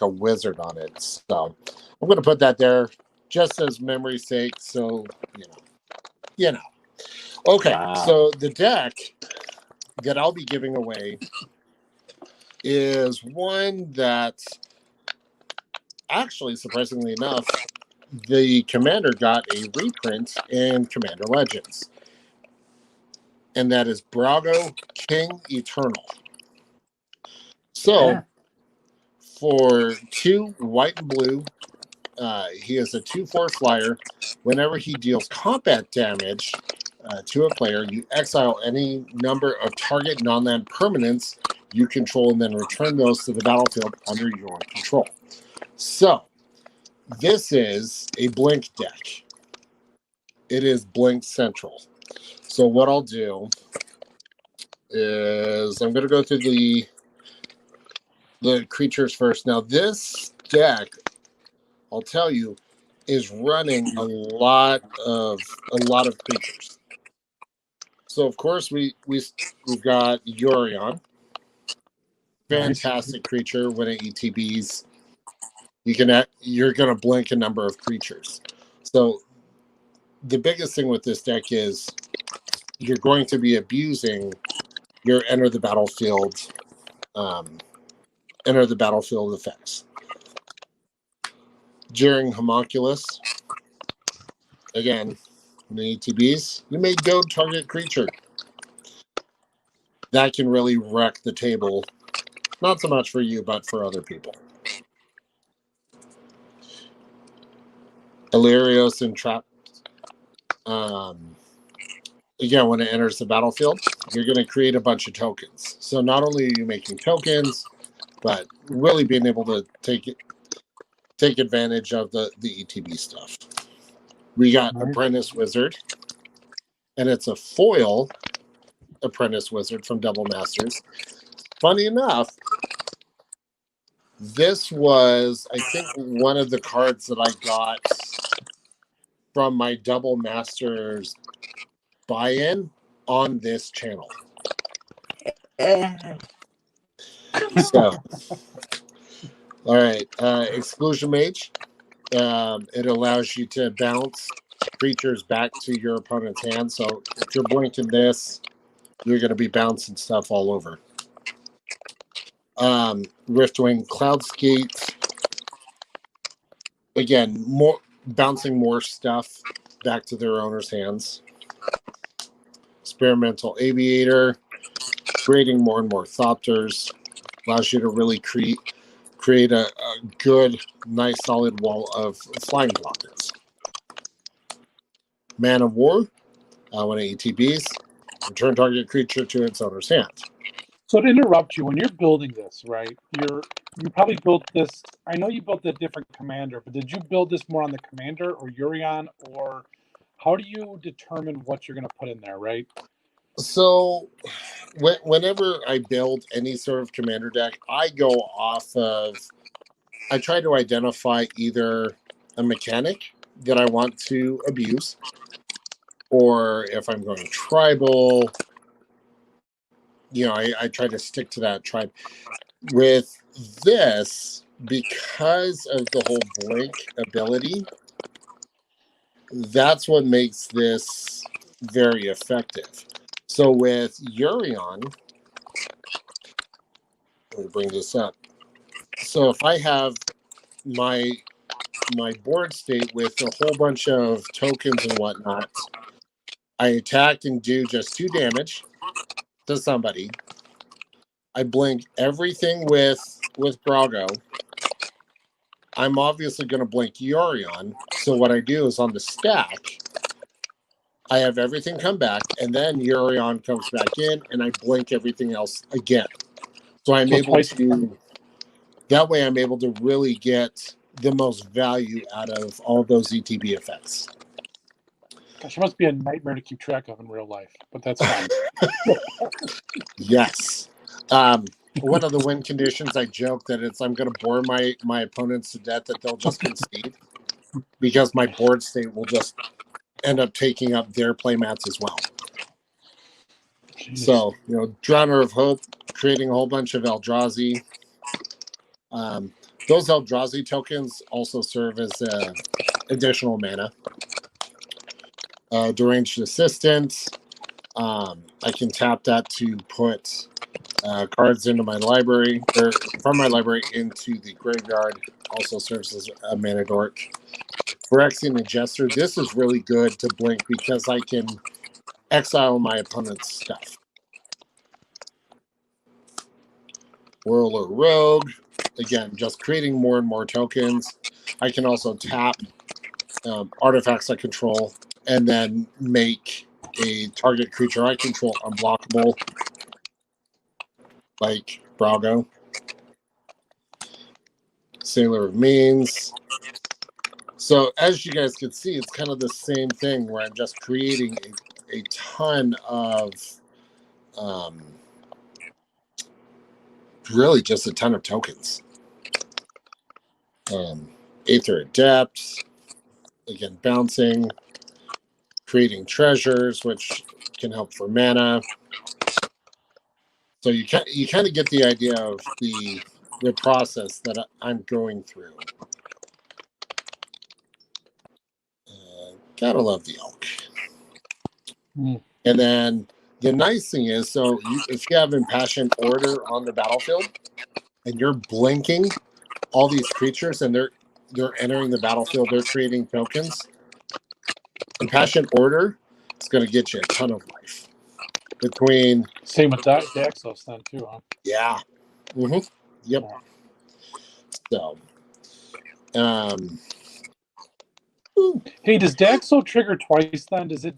a wizard on it. So I'm gonna put that there just as memory's sake. So you know. Okay, wow. So the deck that I'll be giving away is one that actually, surprisingly enough, the Commander got a reprint in Commander Legends. And that is Brago King Eternal. So, Yeah. for 2 white and blue, he is a 2/4 flyer. Whenever he deals combat damage to a player, you exile any number of target non-land permanents you control and then return those to the battlefield under your control. So, this is a blink deck. It is blink central. So what I'll do is I'm going to go through the creatures first. Now this deck, I'll tell you, is running a lot of creatures. So of course we've got Yorion, fantastic creature. When it ETBs, you're going to blink a number of creatures. So the biggest thing with this deck is you're going to be abusing your enter the battlefield effects. During Homunculus, again, in the ETBs, you may go target creature. That can really wreck the table. Not so much for you, but for other people. Illyrios Entrap. Again, when it enters the battlefield, you're going to create a bunch of tokens. So not only are you making tokens, but really being able to take advantage of the ETB stuff. We got Apprentice Wizard, and it's a foil Apprentice Wizard from Double Masters. Funny enough, this was, I think, one of the cards that I got from my Double Masters buy-in on this channel. So, all right, Exclusion Mage. It allows you to bounce creatures back to your opponent's hand. So if you're blinking this, you're going to be bouncing stuff all over. Riftwing Cloudskate. Again, more bouncing more stuff back to their owner's hands. Experimental Aviator. Creating more and more Thopters. Allows you to really create a good, nice, solid wall of flying blockers. Man of War, when it ETBs, return target creature to its owner's hand. So to interrupt you, when you're building this, right? You probably built this. I know you built a different commander, but did you build this more on the commander or Yorion, or how do you determine what you're going to put in there, right? So, whenever I build any sort of commander deck, I go off of. I try to identify either a mechanic that I want to abuse, or if I'm going tribal, I try to stick to that tribe. With this, because of the whole blink ability, that's what makes this very effective. So with Yorion, let me bring this up. So if I have my board state with a whole bunch of tokens and whatnot, I attack and do just 2 damage to somebody. I blink everything with Brago. I'm obviously going to blink Yorion. So what I do is on the stack, I have everything come back, and then Yorion comes back in, and I blink everything else again. So I'm able to. That way, I'm able to really get the most value out of all those ETB effects. Gosh, it must be a nightmare to keep track of in real life, but that's fine. Yes. One of the win conditions, I joke that I'm going to bore my opponents to death that they'll just concede because my board state will just end up taking up their playmats as well. Jeez. So, Drowner of Hope, creating a whole bunch of Eldrazi. Those Eldrazi tokens also serve as additional mana. Deranged Assistant. I can tap that to put cards into my library, or from my library into the graveyard. Also serves as a mana dork. Phyrexian and Jester. This is really good to blink because I can exile my opponent's stuff. Whirler Rogue. Again, just creating more and more tokens. I can also tap artifacts I control and then make a target creature I control unblockable, like Brago. Sailor of Means. So as you guys can see, it's kind of the same thing where I'm just creating a ton of really just a ton of tokens. Aether Adept, again, bouncing, creating treasures, which can help for mana. So you kind of get the idea of the process that I'm going through. Gotta love the elk. And then the nice thing is, so if you have Impassioned Order on the battlefield and you're blinking all these creatures and they're entering the battlefield, they're creating tokens. Impassioned Order is going to get you a ton of life. Between same with Daxos then too, huh? Yeah. Mm-hmm. Yep. So, hey, does Daxo trigger twice then? Does it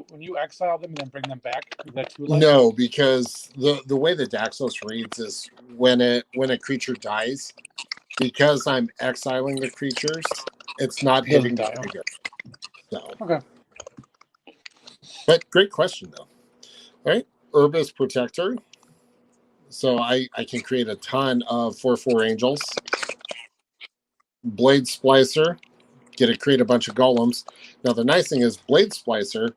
when you exile them and then bring them back? Is that too late? No, because the way that Daxos reads is when a creature dies, because I'm exiling the creatures, it's not hitting the trigger. So okay. But great question though. All right. Urbis Protector. So I can create a ton of 4/4 angels. Blade Splicer. Get to create a bunch of golems. Now the nice thing is Blade Splicer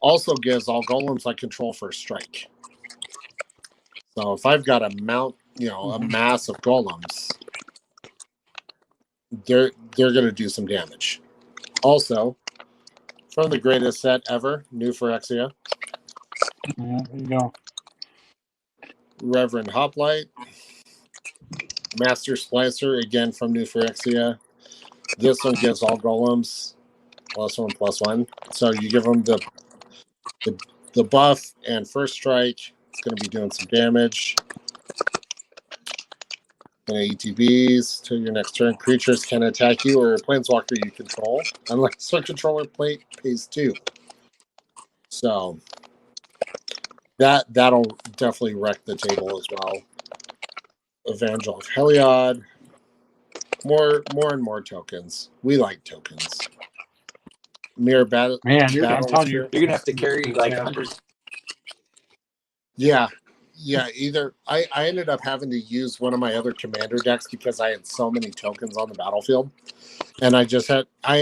also gives all golems I control first strike. So if I've got a mass of golems, they're going to do some damage. Also, from the greatest set ever, New Phyrexia. Yeah, there you go. Reverend Hoplite. Master Splicer, again from New Phyrexia. This one gives all golems +1/+1. So you give them the buff and first strike. It's going to be doing some damage. And ETBs till your next turn. Creatures can attack you or a planeswalker you control, unless a controller pays 2. So that'll definitely wreck the table as well. Evangelic Heliod. More and more tokens. We like tokens. Mirror Battle. Man, you're gonna have to carry like hundreds. Yeah. Either I ended up having to use one of my other commander decks because I had so many tokens on the battlefield, and I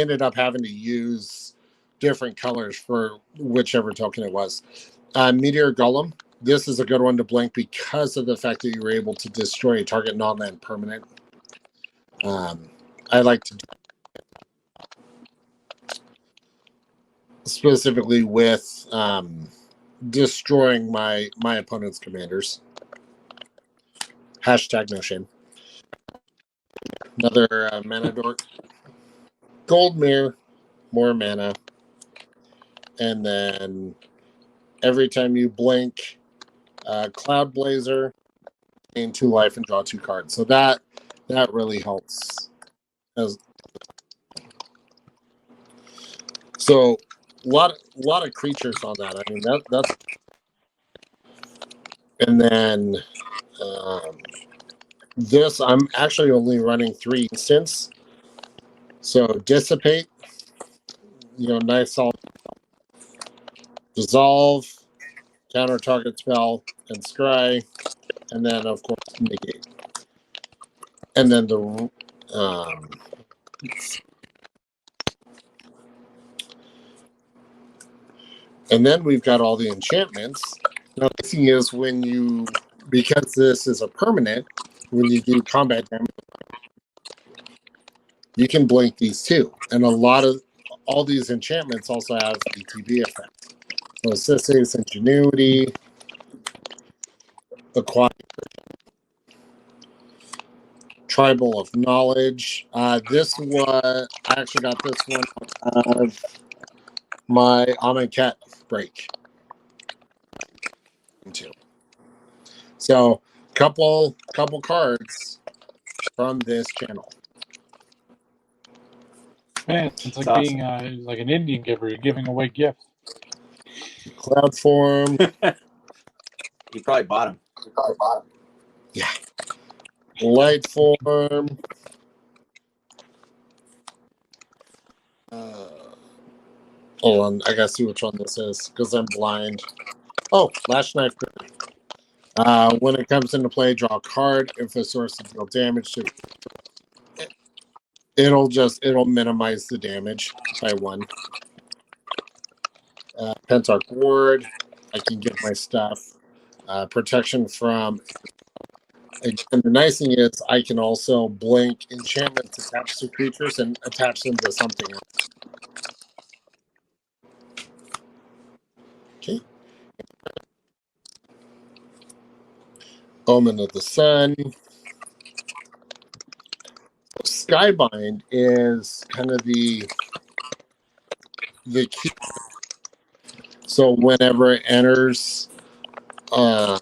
ended up having to use different colors for whichever token it was. Meteor Golem. This is a good one to blink because of the fact that you were able to destroy a target non-land permanent. I like to specifically with destroying my opponent's commanders. #no shame. Another mana dork. Gold Mirror, more mana. And then every time you blink, Cloud Blazer, gain 2 life and draw 2 cards. So that really helps. So a lot of creatures on that. I mean that's. And then this, I'm actually only running 3 instants. So Dissipate, nice all. Dissolve, counter target spell, and scry, and then of course negate. And then and then we've got all the enchantments. Now the thing is because this is a permanent, when you do combat damage, you can blink these too. And all these enchantments also have ETB effect. So Sissy's Ingenuity, Aquatic, Tribal of Knowledge. This was, I actually got this one of my Amonkhet break. Too. So couple cards from this channel. Man, it's like That's being like an Indian giver. You're giving away gifts. Cloud Form. You probably bought them. Yeah. Light Form. Hold on, I gotta see which one this is because I'm blind. Oh, Lash Knife. When it comes into play, draw a card. If the source is deal damage to it'll minimize the damage by 1. Pentarch Ward. I can get my stuff. Protection from. Again, the nice thing is I can also blink enchantments attached to creatures and attach them to something else. Okay. Omen of the Sun. Skybind is kind of the key. So whenever it enters, or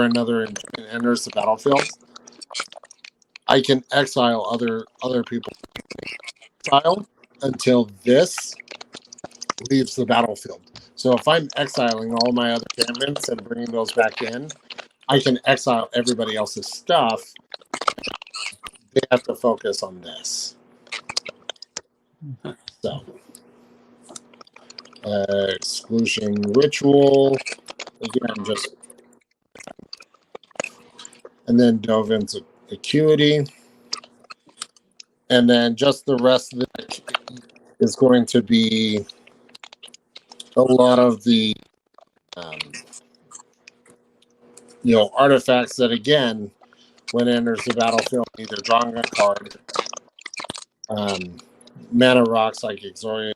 another enters the battlefield, I can exile other people's exile until this leaves the battlefield. So if I'm exiling all my other enchantments and bringing those back in, I can exile everybody else's stuff. They have to focus on this. So, exclusion ritual. Again, just. And then Dovin's Acuity. And then just the rest of it is going to be a lot of the artifacts that, again, when it enters the battlefield, either drawing a card, mana rocks like Exoria.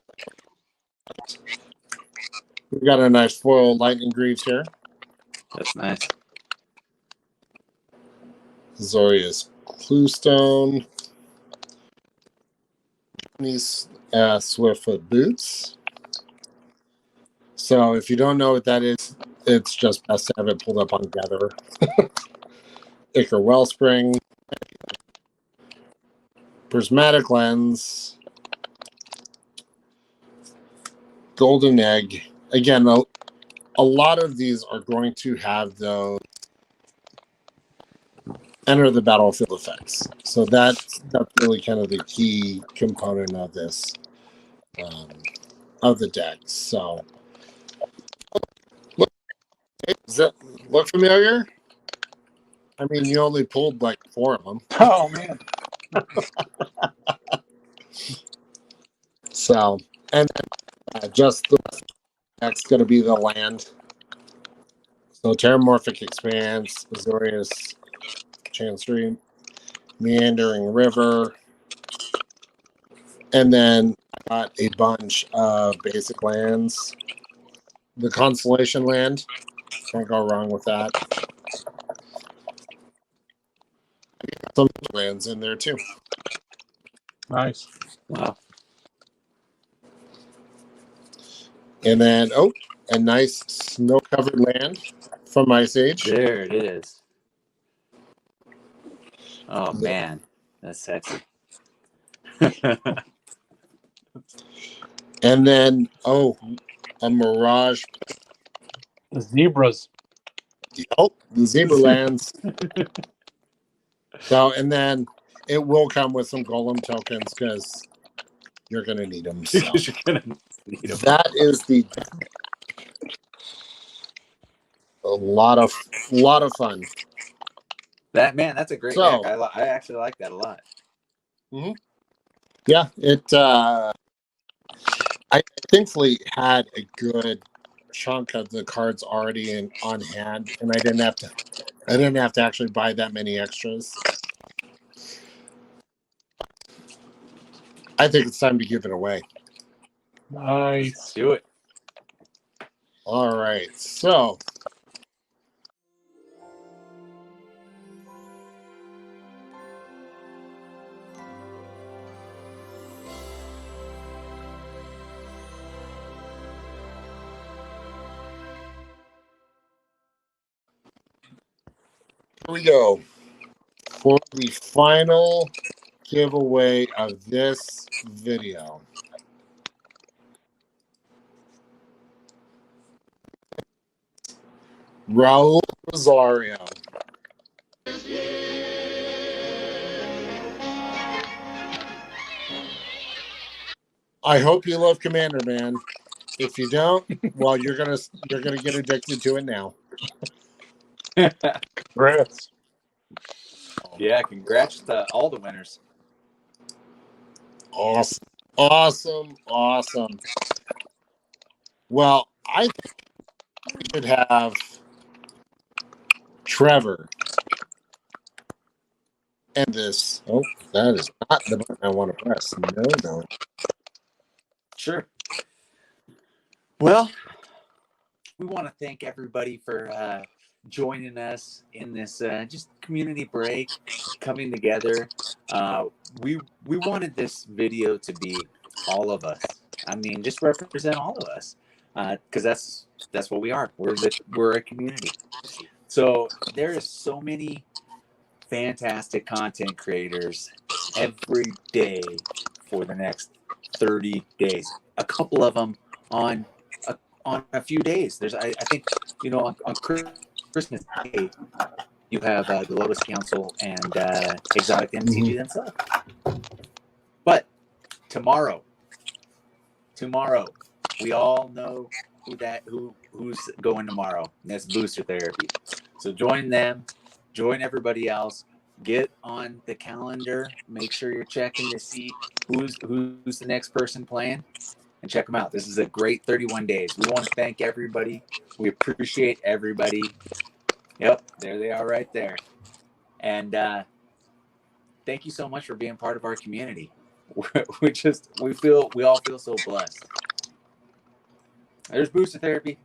We've got a nice foil Lightning Greaves here. That's nice. Zoria's Cluestone. These Swiftfoot Boots. So if you don't know what that is, it's just best to have it pulled up on Gather. Ichor Wellspring. Prismatic Lens. Golden Egg. Again, a lot of these are going to have those enter the battlefield effects. So that's really kind of the key component of this, of the deck. So, does that look familiar? I mean, you only pulled like 4 of them. Oh man. So, and just the next going to be the land. So, Terramorphic Expanse, Azorius Chancery, Meandering River, and then I got a bunch of basic lands. The Constellation Land, can't go wrong with that. Some lands in there too. Nice. Wow. And then, a nice snow-covered land from Ice Age. There it is. Oh man, that's sexy. And then, a Mirage. The zebras. The Zebra Lands. So, and then it will come with some Golem tokens because you're going to need them. So. That is a lot of fun. That's a great deck. I actually like that a lot. Mm-hmm. Yeah, it. I thankfully had a good chunk of the cards already on hand, and I didn't have to actually buy that many extras. I think it's time to give it away. Nice. Let's do it. All right. So here we go for the final giveaway of this video. Raul Rosario. I hope you love Commander, man. If you don't, well, you're gonna get addicted to it now. Congrats. Yeah, congrats to all the winners. Awesome, awesome, awesome. Well, I should have Trevor and this. Oh, that is not the button I want to press. No. Sure. Well, we want to thank everybody for joining us in this just community break, coming together. We wanted this video to be all of us. I mean, just represent all of us, because that's what we are. We're a community. So there is so many fantastic content creators every day for the next 30 days. A couple of them on a few days. There's I think on Christmas Day you have the Lotus Council and Exotic MCG themselves. But tomorrow we all know who's going tomorrow. And that's Booster Therapy. So join them, join everybody else. Get on the calendar. Make sure you're checking to see who's the next person playing, and check them out. This is a great 31 days. We want to thank everybody. We appreciate everybody. Yep, there they are right there. And thank you so much for being part of our community. We all feel so blessed. There's Booster Therapy.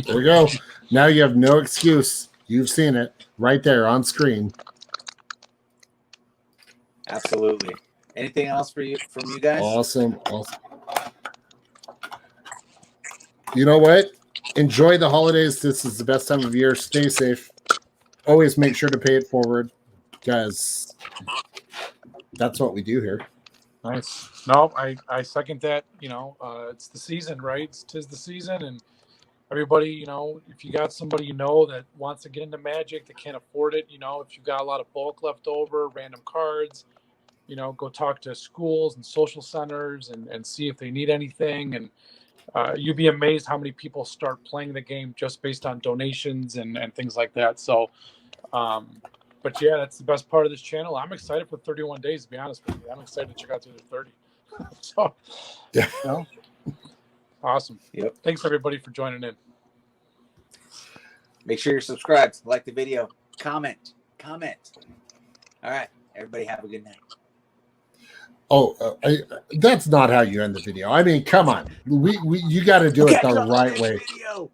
There we go. Now you have no excuse. You've seen it right there on screen. Absolutely. Anything else from you guys? Awesome. You know what? Enjoy the holidays. This is the best time of year. Stay safe. Always make sure to pay it forward, because that's what we do here. Nice. No, I second that. It's the season, right? Tis the season, and everybody, if you got somebody that wants to get into Magic, that can't afford it, if you've got a lot of bulk left over, random cards, go talk to schools and social centers and see if they need anything. And you'd be amazed how many people start playing the game just based on donations and things like that. So, but yeah, that's the best part of this channel. I'm excited for 31 days, to be honest with you. I'm excited to check out the other 30. So, Yeah. Awesome. Yep. Thanks everybody for joining in. Make sure you're subscribed, like the video, comment. All right, everybody have a good night. Oh, that's not how you end the video. I mean, come on. You got to do it the right way. Video.